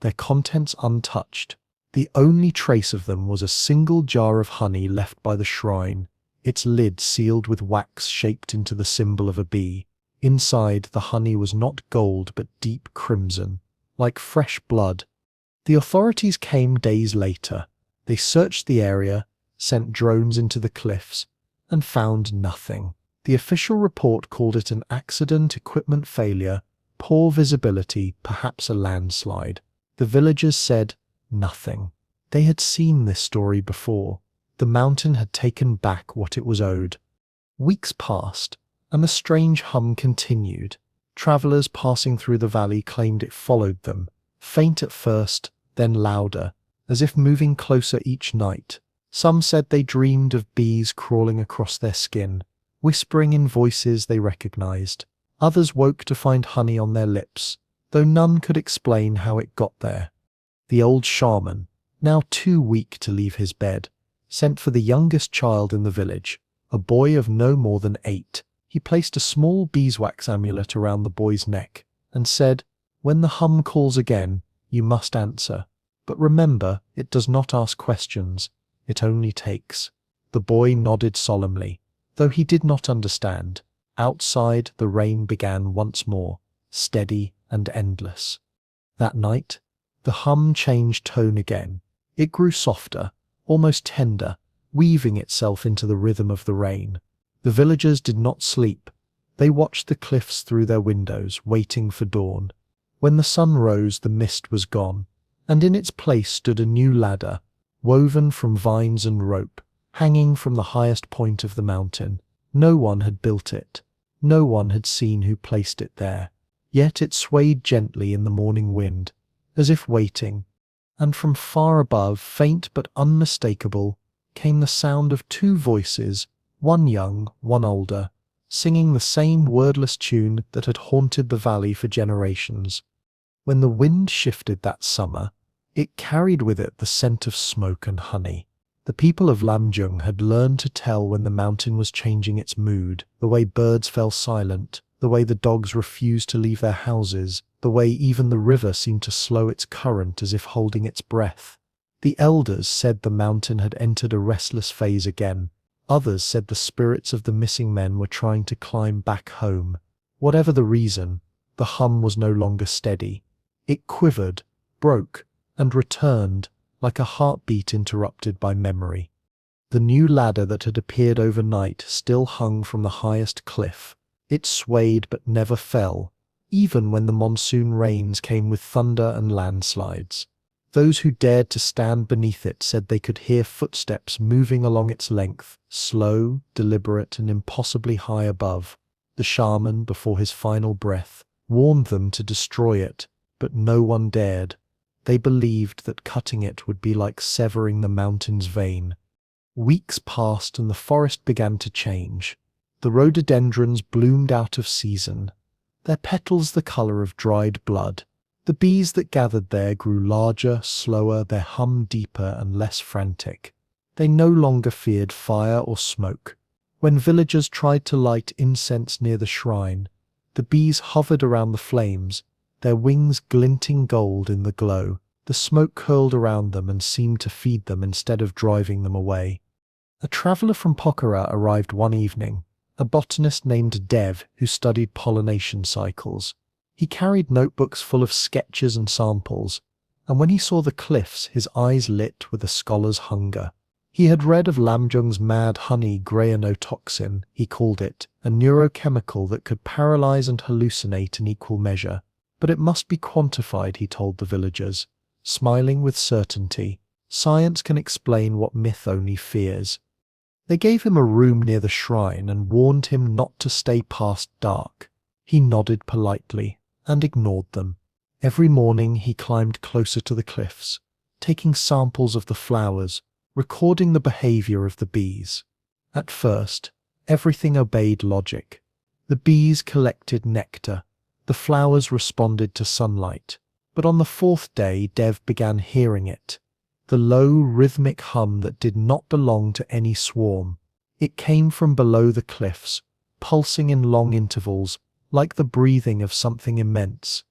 their contents untouched. The only trace of them was a single jar of honey left by the shrine, its lid sealed with wax shaped into the symbol of a bee. Inside, the honey was not gold but deep crimson, like fresh blood. The authorities came days later. They searched the area, sent drones into the cliffs, and found nothing. The official report called it an accident, equipment failure, poor visibility, perhaps a landslide. The villagers said nothing. They had seen this story before. The mountain had taken back what it was owed. Weeks passed, and the strange hum continued. Travelers passing through the valley claimed it followed them, faint at first, then louder, as if moving closer each night. Some said they dreamed of bees crawling across their skin, whispering in voices they recognized. Others woke to find honey on their lips, though none could explain how it got there. The old shaman, now too weak to leave his bed, sent for the youngest child in the village, a boy of no more than 8. He placed a small beeswax amulet around the boy's neck and said, "When the hum calls again, you must answer. But remember, it does not ask questions, it only takes." The boy nodded solemnly, though he did not understand. Outside, the rain began once more, steady and endless. That night, the hum changed tone again. It grew softer, almost tender, weaving itself into the rhythm of the rain. The villagers did not sleep. They watched the cliffs through their windows, waiting for dawn. When the sun rose, the mist was gone, and in its place stood a new ladder, woven from vines and rope, hanging from the highest point of the mountain. No one had built it. No one had seen who placed it there. Yet it swayed gently in the morning wind, as if waiting. And from far above, faint but unmistakable, came the sound of 2 voices, one young, one older, singing the same wordless tune that had haunted the valley for generations. When the wind shifted that summer, it carried with it the scent of smoke and honey. The people of Lamjung had learned to tell when the mountain was changing its mood, the way birds fell silent, the way the dogs refused to leave their houses, the way even the river seemed to slow its current as if holding its breath. The elders said the mountain had entered a restless phase again. Others said the spirits of the missing men were trying to climb back home. Whatever the reason, the hum was no longer steady. It quivered, broke, and returned, like a heartbeat interrupted by memory. The new ladder that had appeared overnight still hung from the highest cliff. It swayed but never fell, even when the monsoon rains came with thunder and landslides. Those who dared to stand beneath it said they could hear footsteps moving along its length, slow, deliberate, and impossibly high above. The shaman, before his final breath, warned them to destroy it, but no one dared. They believed that cutting it would be like severing the mountain's vein. Weeks passed and the forest began to change. The rhododendrons bloomed out of season, their petals the color of dried blood. The bees that gathered there grew larger, slower, their hum deeper and less frantic. They no longer feared fire or smoke. When villagers tried to light incense near the shrine, the bees hovered around the flames, their wings glinting gold in the glow. The smoke curled around them and seemed to feed them instead of driving them away. A traveler from Pokhara arrived one evening, a botanist named Dev who studied pollination cycles. He carried notebooks full of sketches and samples, and when he saw the cliffs, his eyes lit with a scholar's hunger. He had read of Lamjung's mad honey grayonotoxin, he called it, a neurochemical that could paralyze and hallucinate in equal measure. But it must be quantified, he told the villagers, smiling with certainty. Science can explain what myth only fears. They gave him a room near the shrine and warned him not to stay past dark. He nodded politely and ignored them. Every morning he climbed closer to the cliffs, taking samples of the flowers, recording the behavior of the bees. At first, everything obeyed logic. The bees collected nectar, the flowers responded to sunlight. But on the fourth day, Dev began hearing it. The low, rhythmic hum that did not belong to any swarm. It came from below the cliffs, pulsing in long intervals, like the breathing of something immense.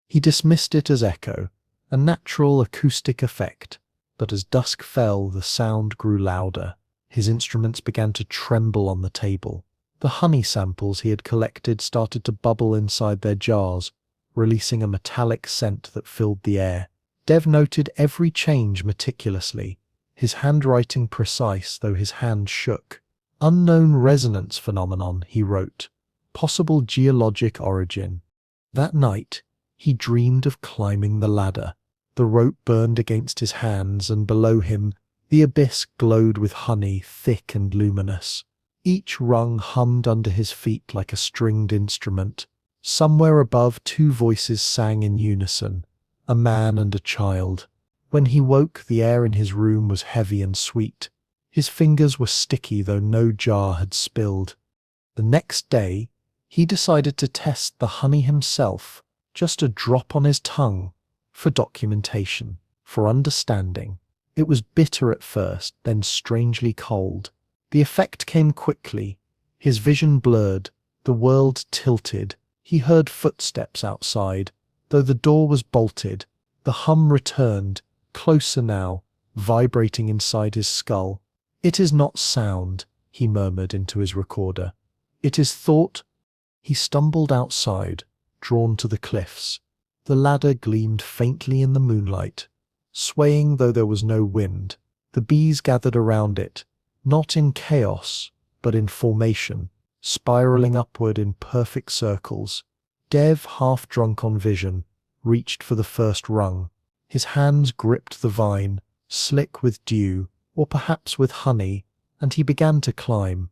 He dismissed it as echo, a natural acoustic effect, but as dusk fell, the sound grew louder. His instruments began to tremble on the table. The honey samples he had collected started to bubble inside their jars, releasing a metallic scent that filled the air. Dev noted every change meticulously, his handwriting precise though his hand shook. Unknown resonance phenomenon, he wrote. Possible geologic origin. That night, he dreamed of climbing the ladder. The rope burned against his hands, and below him, the abyss glowed with honey, thick and luminous. Each rung hummed under his feet like a stringed instrument. Somewhere above, two voices sang in unison, a man and a child. When he woke, the air in his room was heavy and sweet. His fingers were sticky, though no jar had spilled. The next day, he decided to test the honey himself, just a drop on his tongue, for documentation, for understanding. It was bitter at first, then strangely cold. The effect came quickly. His vision blurred, the world tilted. He heard footsteps outside, though the door was bolted. The hum returned, closer now, vibrating inside his skull. "It is not sound," he murmured into his recorder. "It is thought." He stumbled outside, drawn to the cliffs. The ladder gleamed faintly in the moonlight, swaying though there was no wind. The bees gathered around it, not in chaos, but in formation, spiraling upward in perfect circles. Dev, half drunk on vision, reached for the first rung. His hands gripped the vine, slick with dew, or perhaps with honey, and he began to climb.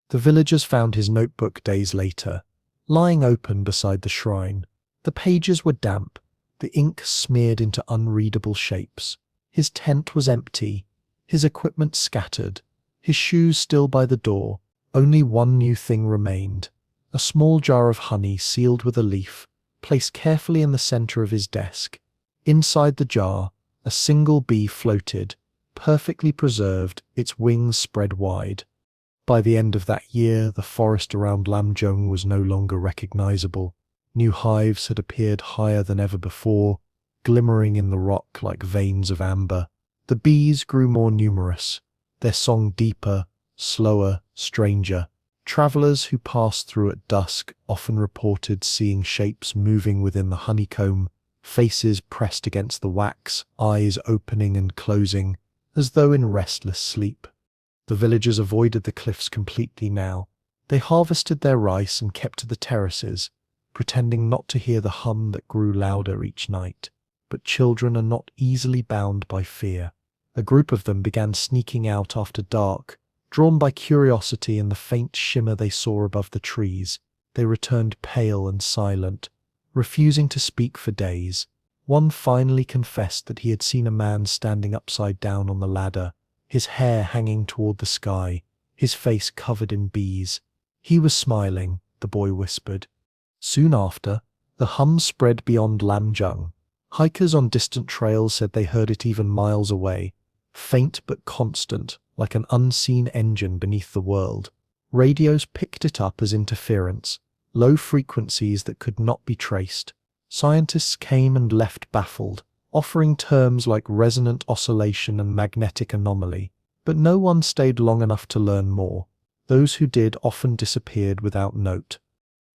The villagers found his notebook days later, lying open beside the shrine. The pages were damp, the ink smeared into unreadable shapes. His tent was empty, his equipment scattered, his shoes still by the door. Only one new thing remained, a small jar of honey sealed with a leaf, placed carefully in the center of his desk. Inside the jar, a single bee floated, perfectly preserved, its wings spread wide. By the end of that year, the forest around Lamjung was no longer recognizable. New hives had appeared higher than ever before, glimmering in the rock like veins of amber. The bees grew more numerous, their song deeper, slower, stranger. Travelers who passed through at dusk often reported seeing shapes moving within the honeycomb, faces pressed against the wax, eyes opening and closing, as though in restless sleep. The villagers avoided the cliffs completely now. They harvested their rice and kept to the terraces, pretending not to hear the hum that grew louder each night. But children are not easily bound by fear. A group of them began sneaking out after dark, drawn by curiosity and the faint shimmer they saw above the trees. They returned pale and silent, refusing to speak for days. One finally confessed that he had seen a man standing upside down on the ladder, his hair hanging toward the sky, his face covered in bees. He was smiling, the boy whispered. Soon after, the hum spread beyond Lamjung. Hikers on distant trails said they heard it even miles away, faint but constant, like an unseen engine beneath the world. Radios picked it up as interference, low frequencies that could not be traced. Scientists came and left baffled, offering terms like resonant oscillation and magnetic anomaly, but no one stayed long enough to learn more. Those who did often disappeared without note.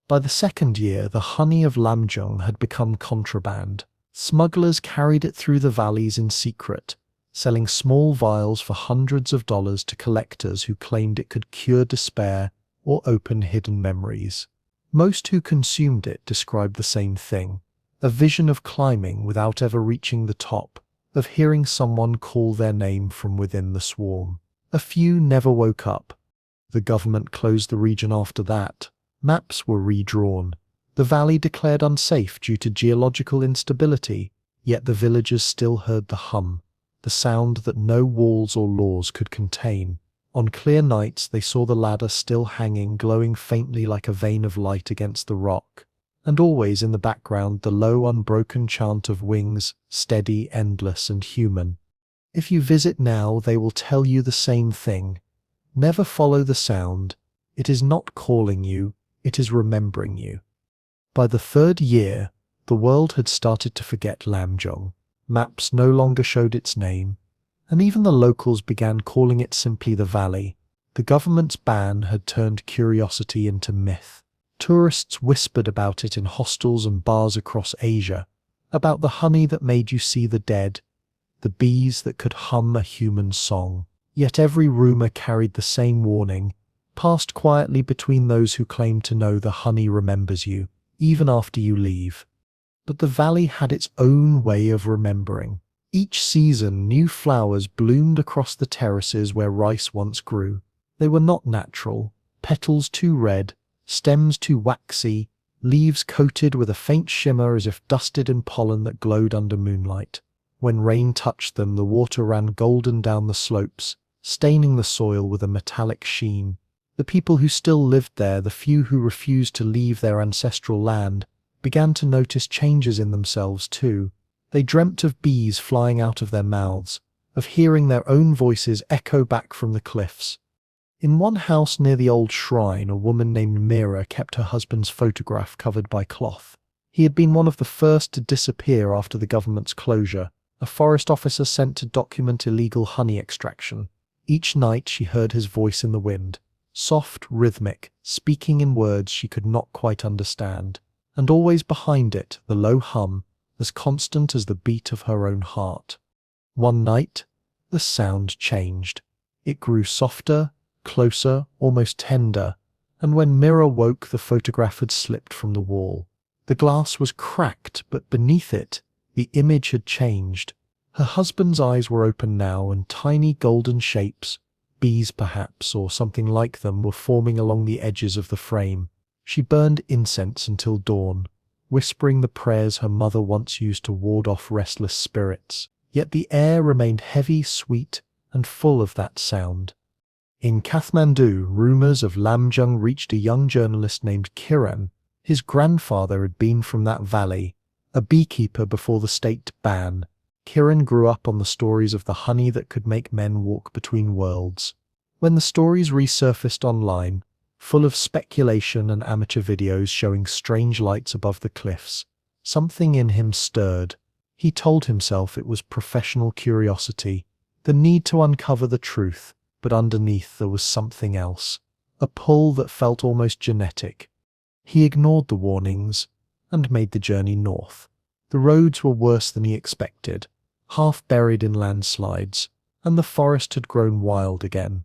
By the second year, the honey of Lamjung had become contraband. Smugglers carried it through the valleys in secret, selling small vials for hundreds of dollars to collectors who claimed it could cure despair or open hidden memories. Most who consumed it described the same thing, a vision of climbing without ever reaching the top, of hearing someone call their name from within the swarm. A few never woke up. The government closed the region after that. Maps were redrawn. The valley declared unsafe due to geological instability, yet the villagers still heard the hum. the sound that no walls or laws could contain. On clear nights they saw the ladder still hanging, glowing faintly like a vein of light against the rock, and always in the background the low, unbroken chant of wings, steady, endless, and human. If you visit now, they will tell you the same thing. Never follow the sound. It is not calling you, it is remembering you. By the third year, the world had started to forget Lamjung. Maps no longer showed its name, and even the locals began calling it simply the valley. The government's ban had turned curiosity into myth. Tourists whispered about it in hostels and bars across Asia, about the honey that made you see the dead, the bees that could hum a human song. Yet every rumor carried the same warning, passed quietly between those who claimed to know the honey remembers you, even after you leave. But the valley had its own way of remembering. Each season, new flowers bloomed across the terraces where rice once grew. They were not natural, petals too red, stems too waxy, leaves coated with a faint shimmer as if dusted in pollen that glowed under moonlight. When rain touched them, the water ran golden down the slopes, staining the soil with a metallic sheen. The people who still lived there, the few who refused to leave their ancestral land, began to notice changes in themselves too. They dreamt of bees flying out of their mouths, of hearing their own voices echo back from the cliffs. In one house near the old shrine, a woman named Mira kept her husband's photograph covered by cloth. He had been one of the first to disappear after the government's closure, a forest officer sent to document illegal honey extraction. Each night she heard his voice in the wind, soft, rhythmic, speaking in words she could not quite understand, and always behind it the low hum, as constant as the beat of her own heart. One night, the sound changed. It grew softer, closer, almost tender, and when Mira woke, the photograph had slipped from the wall. The glass was cracked, but beneath it, the image had changed. Her husband's eyes were open now, and tiny golden shapes, bees perhaps, or something like them, were forming along the edges of the frame. She burned incense until dawn, whispering the prayers her mother once used to ward off restless spirits. Yet the air remained heavy, sweet, and full of that sound. In Kathmandu, rumors of Lamjung reached a young journalist named Kiran. His grandfather had been from that valley, a beekeeper before the state ban. Kiran grew up on the stories of the honey that could make men walk between worlds. When the stories resurfaced online, full of speculation and amateur videos showing strange lights above the cliffs, something in him stirred. He told himself it was professional curiosity, the need to uncover the truth, but underneath there was something else, a pull that felt almost genetic. He ignored the warnings and made the journey north. The roads were worse than he expected, half buried in landslides, and the forest had grown wild again,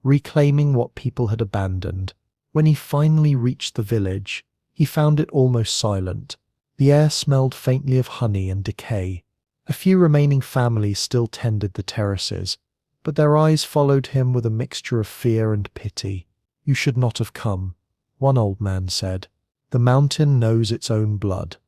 reclaiming what people had abandoned. When he finally reached the village, he found it almost silent. The air smelled faintly of honey and decay. A few remaining families still tended the terraces, but their eyes followed him with a mixture of fear and pity. "You should not have come," one old man said. "The mountain knows its own blood."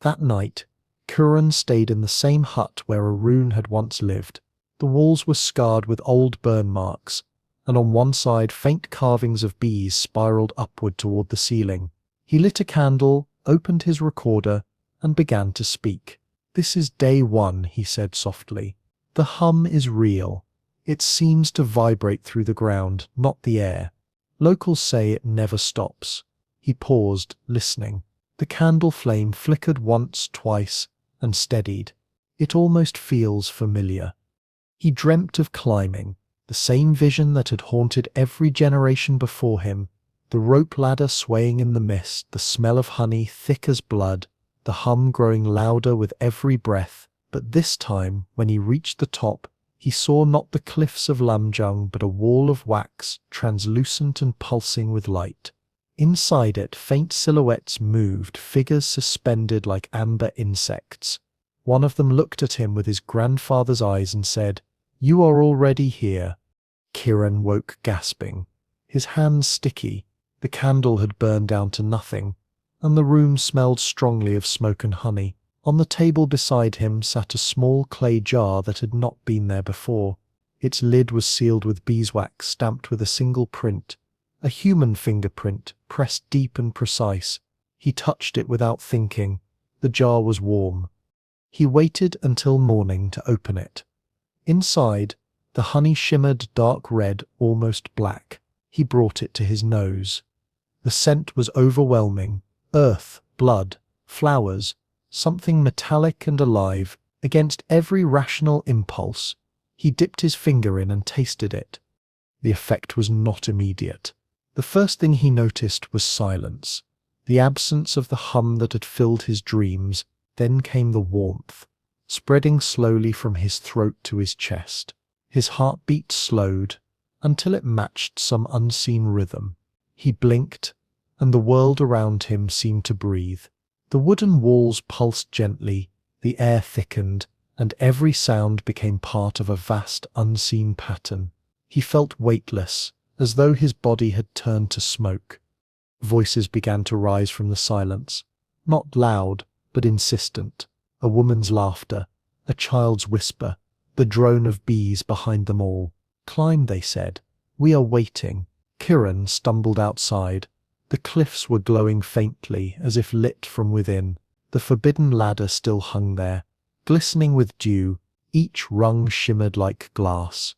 That night, Kiran stayed in the same hut where Arun had once lived. The walls were scarred with old burn marks, and on one side faint carvings of bees spiraled upward toward the ceiling. He lit a candle, opened his recorder, and began to speak. "This is day one," he said softly. "The hum is real. It seems to vibrate through the ground, not the air. Locals say it never stops." He paused, listening. The candle flame flickered once, twice, and steadied. "It almost feels familiar." He dreamt of climbing, the same vision that had haunted every generation before him, the rope ladder swaying in the mist, the smell of honey thick as blood, the hum growing louder with every breath. But this time, when he reached the top, he saw not the cliffs of Lamjung, but a wall of wax, translucent and pulsing with light. Inside it, faint silhouettes moved, figures suspended like amber insects. One of them looked at him with his grandfather's eyes and said, "You are already here." Kiran woke gasping, his hands sticky. The candle had burned down to nothing, and the room smelled strongly of smoke and honey. On the table beside him sat a small clay jar that had not been there before. Its lid was sealed with beeswax stamped with a single print, a human fingerprint, pressed deep and precise. He touched it without thinking. The jar was warm. He waited until morning to open it. Inside, the honey shimmered dark red, almost black. He brought it to his nose. The scent was overwhelming. Earth, blood, flowers, something metallic and alive, against every rational impulse. He dipped his finger in and tasted it. The effect was not immediate. The first thing he noticed was silence, the absence of the hum that had filled his dreams. Then came the warmth, spreading slowly from his throat to his chest. His heartbeat slowed until it matched some unseen rhythm. He blinked, and the world around him seemed to breathe. The wooden walls pulsed gently, the air thickened, and every sound became part of a vast unseen pattern. He felt weightless, as though his body had turned to smoke. Voices began to rise from the silence, not loud, but insistent. A woman's laughter, a child's whisper, the drone of bees behind them all. "Climb," they said. "We are waiting." Kiran stumbled outside. The cliffs were glowing faintly, as if lit from within. The forbidden ladder still hung there, glistening with dew. Each rung shimmered like glass.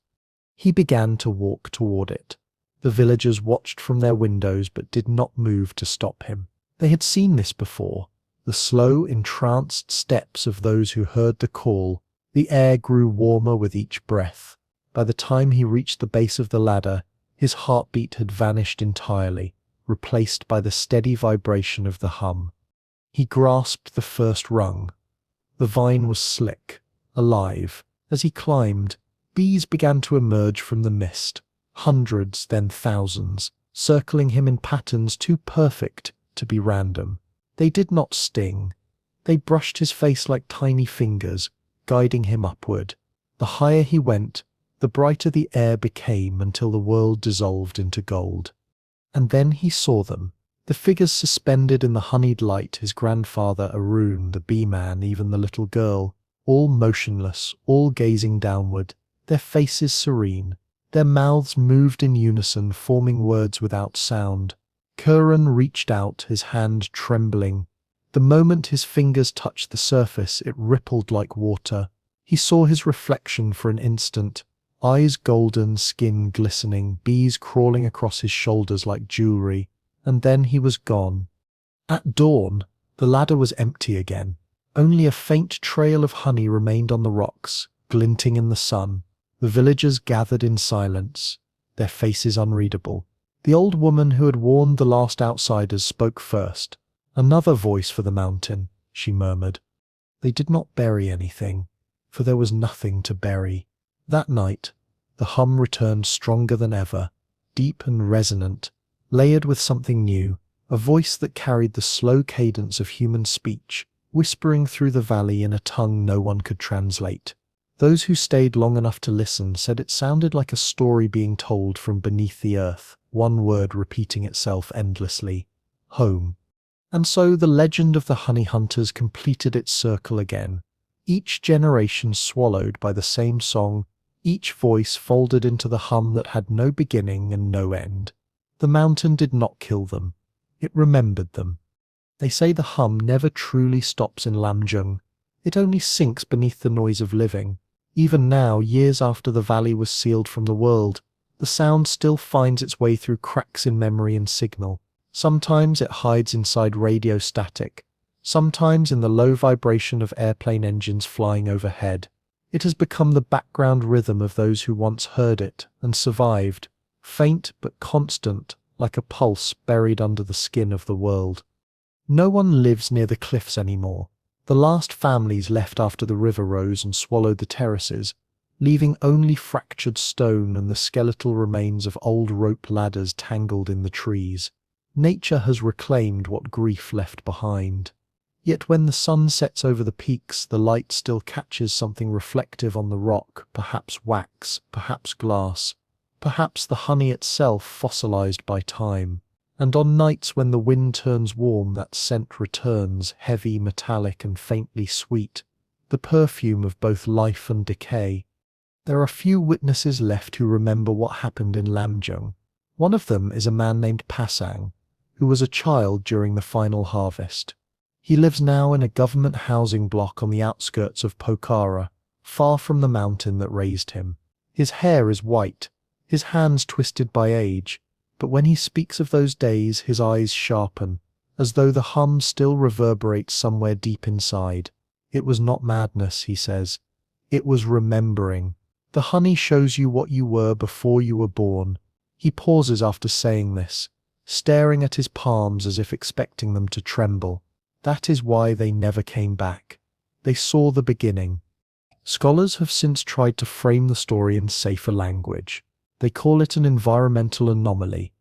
He began to walk toward it. The villagers watched from their windows but did not move to stop him. They had seen this before. The slow, entranced steps of those who heard the call. The air grew warmer with each breath. By the time he reached the base of the ladder, his heartbeat had vanished entirely, replaced by the steady vibration of the hum. He grasped the first rung. The vine was slick, alive. As he climbed, bees began to emerge from the mist, hundreds, then thousands, circling him in patterns too perfect to be random. They did not sting. They brushed his face like tiny fingers, guiding him upward. The higher he went, the brighter the air became until the world dissolved into gold. And then he saw them, the figures suspended in the honeyed light, his grandfather Arun, the bee-man, even the little girl, all motionless, all gazing downward, their faces serene. Their mouths moved in unison, forming words without sound. Kiran reached out, his hand trembling. The moment his fingers touched the surface, it rippled like water. He saw his reflection for an instant, eyes golden, skin glistening, bees crawling across his shoulders like jewelry, and then he was gone. At dawn, the ladder was empty again. Only a faint trail of honey remained on the rocks, glinting in the sun. The villagers gathered in silence, their faces unreadable. The old woman who had warned the last outsiders spoke first. "Another voice for the mountain," she murmured. They did not bury anything, for there was nothing to bury. That night, the hum returned stronger than ever, deep and resonant, layered with something new, a voice that carried the slow cadence of human speech, whispering through the valley in a tongue no one could translate. Those who stayed long enough to listen said it sounded like a story being told from beneath the earth, one word repeating itself endlessly: home. And so the legend of the honey hunters completed its circle again, each generation swallowed by the same song, each voice folded into the hum that had no beginning and no end. The mountain did not kill them. It remembered them. They say the hum never truly stops in Lamjung. It only sinks beneath the noise of living. Even now, years after the valley was sealed from the world, the sound still finds its way through cracks in memory and signal. Sometimes it hides inside radio static, sometimes in the low vibration of airplane engines flying overhead. It has become the background rhythm of those who once heard it and survived, faint but constant, like a pulse buried under the skin of the world. No one lives near the cliffs anymore. The last families left after the river rose and swallowed the terraces, leaving only fractured stone and the skeletal remains of old rope ladders tangled in the trees. Nature has reclaimed what grief left behind. Yet when the sun sets over the peaks, the light still catches something reflective on the rock, perhaps wax, perhaps glass, perhaps the honey itself fossilized by time. And on nights when the wind turns warm, that scent returns, heavy, metallic, and faintly sweet, the perfume of both life and decay. There are few witnesses left who remember what happened in Lamjung. One of them is a man named Pasang, who was a child during the final harvest. He lives now in a government housing block on the outskirts of Pokhara, far from the mountain that raised him. His hair is white, his hands twisted by age, but when he speaks of those days, his eyes sharpen, as though the hum still reverberates somewhere deep inside. It was not madness, he says. It was remembering. The honey shows you what you were before you were born. He pauses after saying this, staring at his palms as if expecting them to tremble. That is why they never came back. They saw the beginning. Scholars have since tried to frame the story in safer language. They call it an environmental anomaly,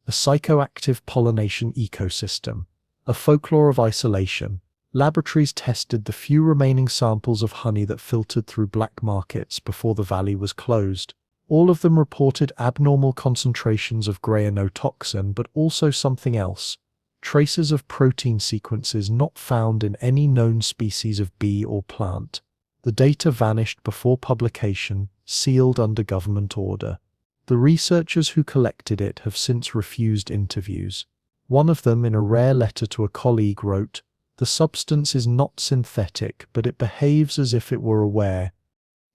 a psychoactive pollination ecosystem, a folklore of isolation. Laboratories tested the few remaining samples of honey that filtered through black markets before the valley was closed. All of them reported abnormal concentrations of grayonotoxin, but also something else: traces of protein sequences not found in any known species of bee or plant. The data vanished before publication, sealed under government order. The researchers who collected it have since refused interviews. One of them, in a rare letter to a colleague, wrote, "The substance is not synthetic, but it behaves as if it were aware."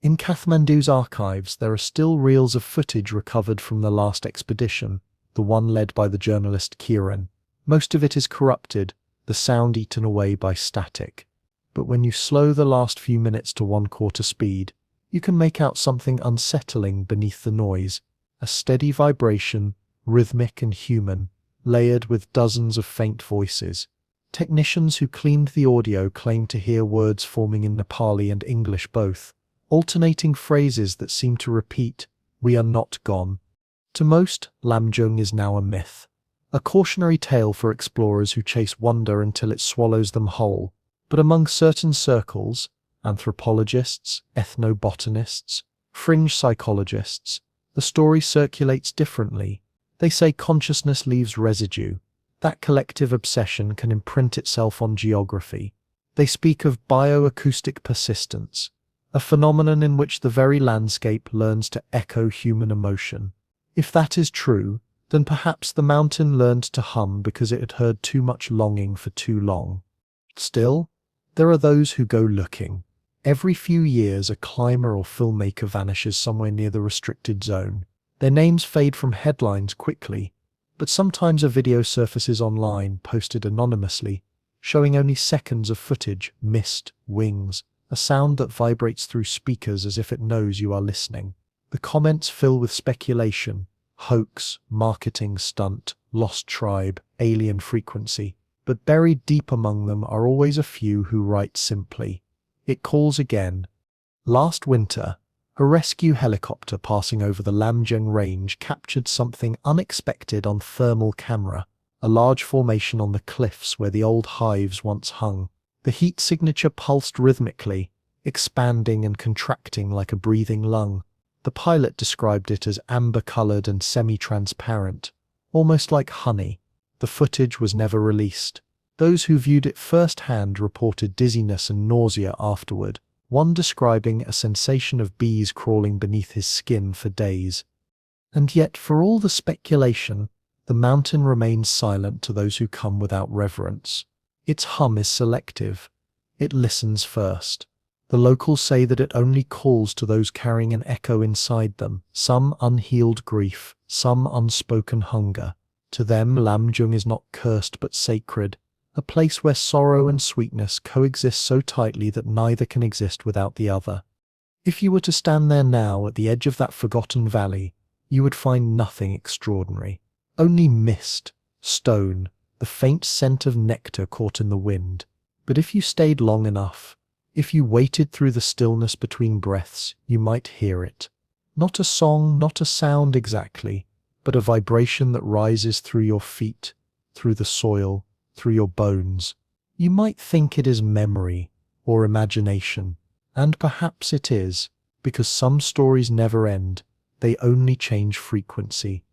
In Kathmandu's archives, there are still reels of footage recovered from the last expedition, the one led by the journalist Kiran. Most of it is corrupted, the sound eaten away by static. But when you slow the last few minutes to 1/4 speed, you can make out something unsettling beneath the noise, a steady vibration, rhythmic and human, layered with dozens of faint voices. Technicians who cleaned the audio claimed to hear words forming in Nepali and English both, alternating phrases that seem to repeat, "We are not gone." To most, Lamjung is now a myth, a cautionary tale for explorers who chase wonder until it swallows them whole. But among certain circles, anthropologists, ethnobotanists, fringe psychologists, the story circulates differently. They say consciousness leaves residue. That collective obsession can imprint itself on geography. They speak of bioacoustic persistence, a phenomenon in which the very landscape learns to echo human emotion. If that is true, then perhaps the mountain learned to hum because it had heard too much longing for too long. Still, there are those who go looking. Every few years, a climber or filmmaker vanishes somewhere near the restricted zone. Their names fade from headlines quickly, but sometimes a video surfaces online, posted anonymously, showing only seconds of footage, mist, wings, a sound that vibrates through speakers as if it knows you are listening. The comments fill with speculation: hoax, marketing stunt, lost tribe, alien frequency. But buried deep among them are always a few who write simply, "It calls again." Last winter, a rescue helicopter passing over the Lamjung range captured something unexpected on thermal camera, a large formation on the cliffs where the old hives once hung. The heat signature pulsed rhythmically, expanding and contracting like a breathing lung. The pilot described it as amber-colored and semi-transparent, almost like honey. The footage was never released. Those who viewed it firsthand reported dizziness and nausea afterward, one describing a sensation of bees crawling beneath his skin for days. And yet, for all the speculation, the mountain remains silent to those who come without reverence. Its hum is selective. It listens first. The locals say that it only calls to those carrying an echo inside them, some unhealed grief, some unspoken hunger. To them, Lamjung is not cursed but sacred, a place where sorrow and sweetness coexist so tightly that neither can exist without the other. If you were to stand there now at the edge of that forgotten valley, you would find nothing extraordinary. Only mist, stone, the faint scent of nectar caught in the wind. But if you stayed long enough, if you waited through the stillness between breaths, you might hear it. Not a song, not a sound exactly, but a vibration that rises through your feet, through the soil, through your bones. You might think it is memory or imagination, and perhaps it is, because some stories never end, they only change frequency.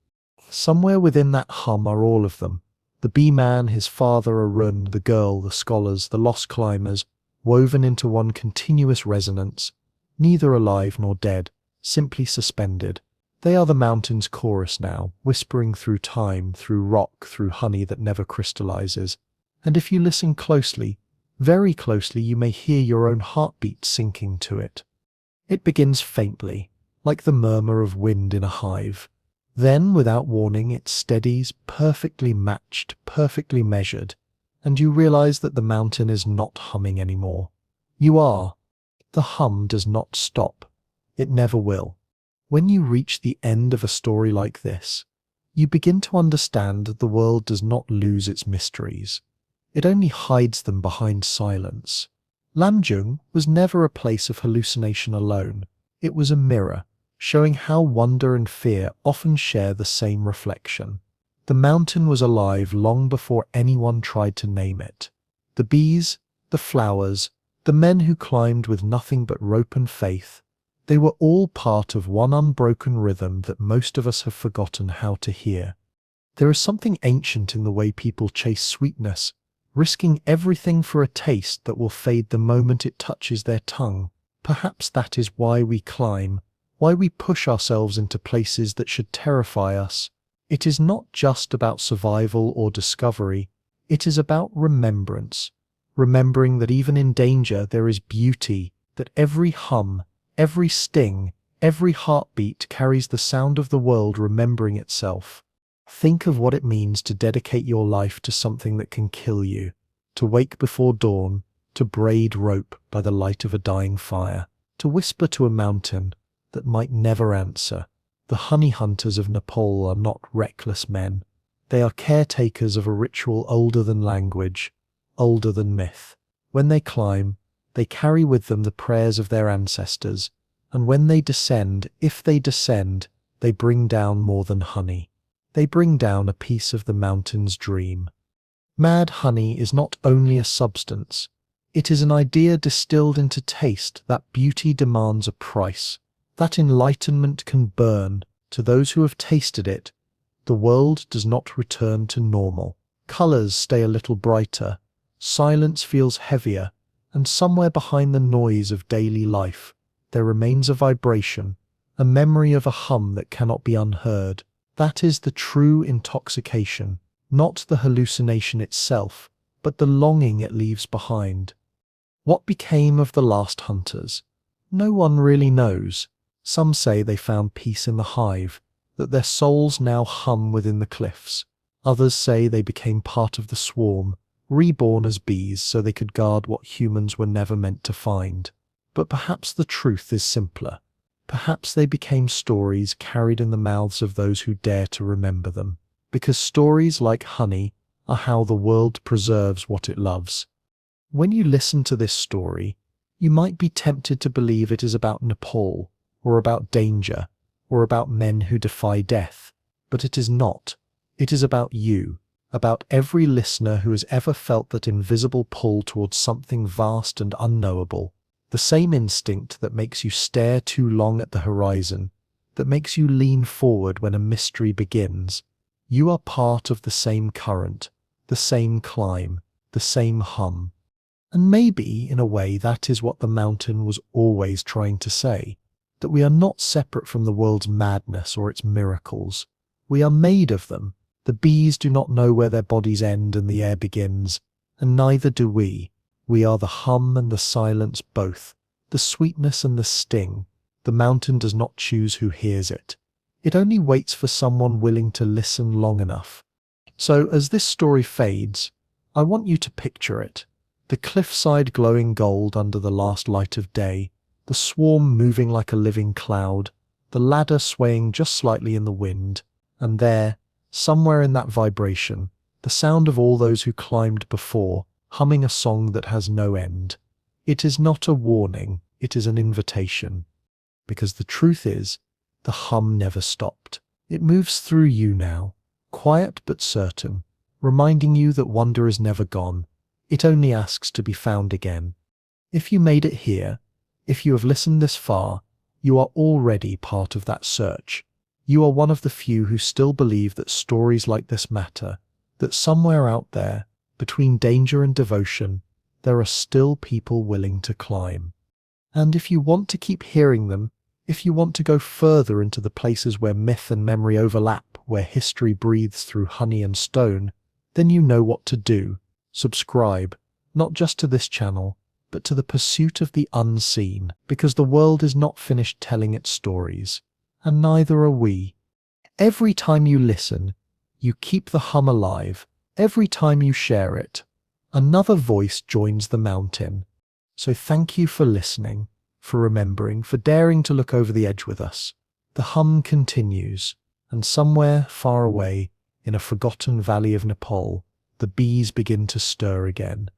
Somewhere within that hum are all of them. The bee-man, his father Arun, the girl, the scholars, the lost climbers, woven into one continuous resonance, neither alive nor dead, simply suspended. They are the mountain's chorus now, whispering through time, through rock, through honey that never crystallizes. And if you listen closely, very closely, you may hear your own heartbeat sinking to it. It begins faintly, like the murmur of wind in a hive. Then, without warning, it steadies, perfectly matched, perfectly measured, and you realize that the mountain is not humming anymore. You are. The hum does not stop. It never will. When you reach the end of a story like this, you begin to understand that the world does not lose its mysteries. It only hides them behind silence. Lamjung was never a place of hallucination alone. It was a mirror, showing how wonder and fear often share the same reflection. The mountain was alive long before anyone tried to name it. The bees, the flowers, the men who climbed with nothing but rope and faith, they were all part of one unbroken rhythm that most of us have forgotten how to hear. There is something ancient in the way people chase sweetness, risking everything for a taste that will fade the moment it touches their tongue. Perhaps that is why we climb, why we push ourselves into places that should terrify us. It is not just about survival or discovery, it is about remembrance. Remembering that even in danger there is beauty, that every hum, every sting, every heartbeat carries the sound of the world remembering itself. Think of what it means to dedicate your life to something that can kill you, to wake before dawn, to braid rope by the light of a dying fire, to whisper to a mountain that might never answer. The honey hunters of Nepal are not reckless men. They are caretakers of a ritual older than language, older than myth. When they climb, they carry with them the prayers of their ancestors, and when they descend, if they descend, they bring down more than honey. They bring down a piece of the mountain's dream. Mad honey is not only a substance, it is an idea distilled into taste. That beauty demands a price. That enlightenment can burn. To those who have tasted it, the world does not return to normal. Colors stay a little brighter, silence feels heavier, and somewhere behind the noise of daily life, there remains a vibration, a memory of a hum that cannot be unheard. That is the true intoxication, not the hallucination itself, but the longing it leaves behind. What became of the last hunters? No one really knows. Some say they found peace in the hive, that their souls now hum within the cliffs. Others say they became part of the swarm, reborn as bees so they could guard what humans were never meant to find. But perhaps the truth is simpler. Perhaps they became stories carried in the mouths of those who dare to remember them. Because stories, like honey, are how the world preserves what it loves. When you listen to this story, you might be tempted to believe it is about Nepal, or about danger, or about men who defy death. But it is not. It is about you, about every listener who has ever felt that invisible pull towards something vast and unknowable. The same instinct that makes you stare too long at the horizon, that makes you lean forward when a mystery begins. You are part of the same current, the same climb, the same hum. And maybe, in a way, that is what the mountain was always trying to say, that we are not separate from the world's madness or its miracles. We are made of them. The bees do not know where their bodies end and the air begins, and neither do we. We are the hum and the silence both, the sweetness and the sting. The mountain does not choose who hears it. It only waits for someone willing to listen long enough. So, as this story fades, I want you to picture it. The cliffside glowing gold under the last light of day, the swarm moving like a living cloud, the ladder swaying just slightly in the wind, and there, somewhere in that vibration, the sound of all those who climbed before, humming a song that has no end. It is not a warning, it is an invitation. Because the truth is, the hum never stopped. It moves through you now, quiet but certain, reminding you that wonder is never gone. It only asks to be found again. If you made it here, if you have listened this far, you are already part of that search. You are one of the few who still believe that stories like this matter, that somewhere out there, between danger and devotion, there are still people willing to climb. And if you want to keep hearing them, if you want to go further into the places where myth and memory overlap, where history breathes through honey and stone, then you know what to do. Subscribe, not just to this channel, but to the pursuit of the unseen, because the world is not finished telling its stories, and neither are we. Every time you listen, you keep the hum alive. Every time you share it, another voice joins the mountain. So thank you for listening, for remembering, for daring to look over the edge with us. The hum continues, and somewhere far away, in a forgotten valley of Nepal, the bees begin to stir again.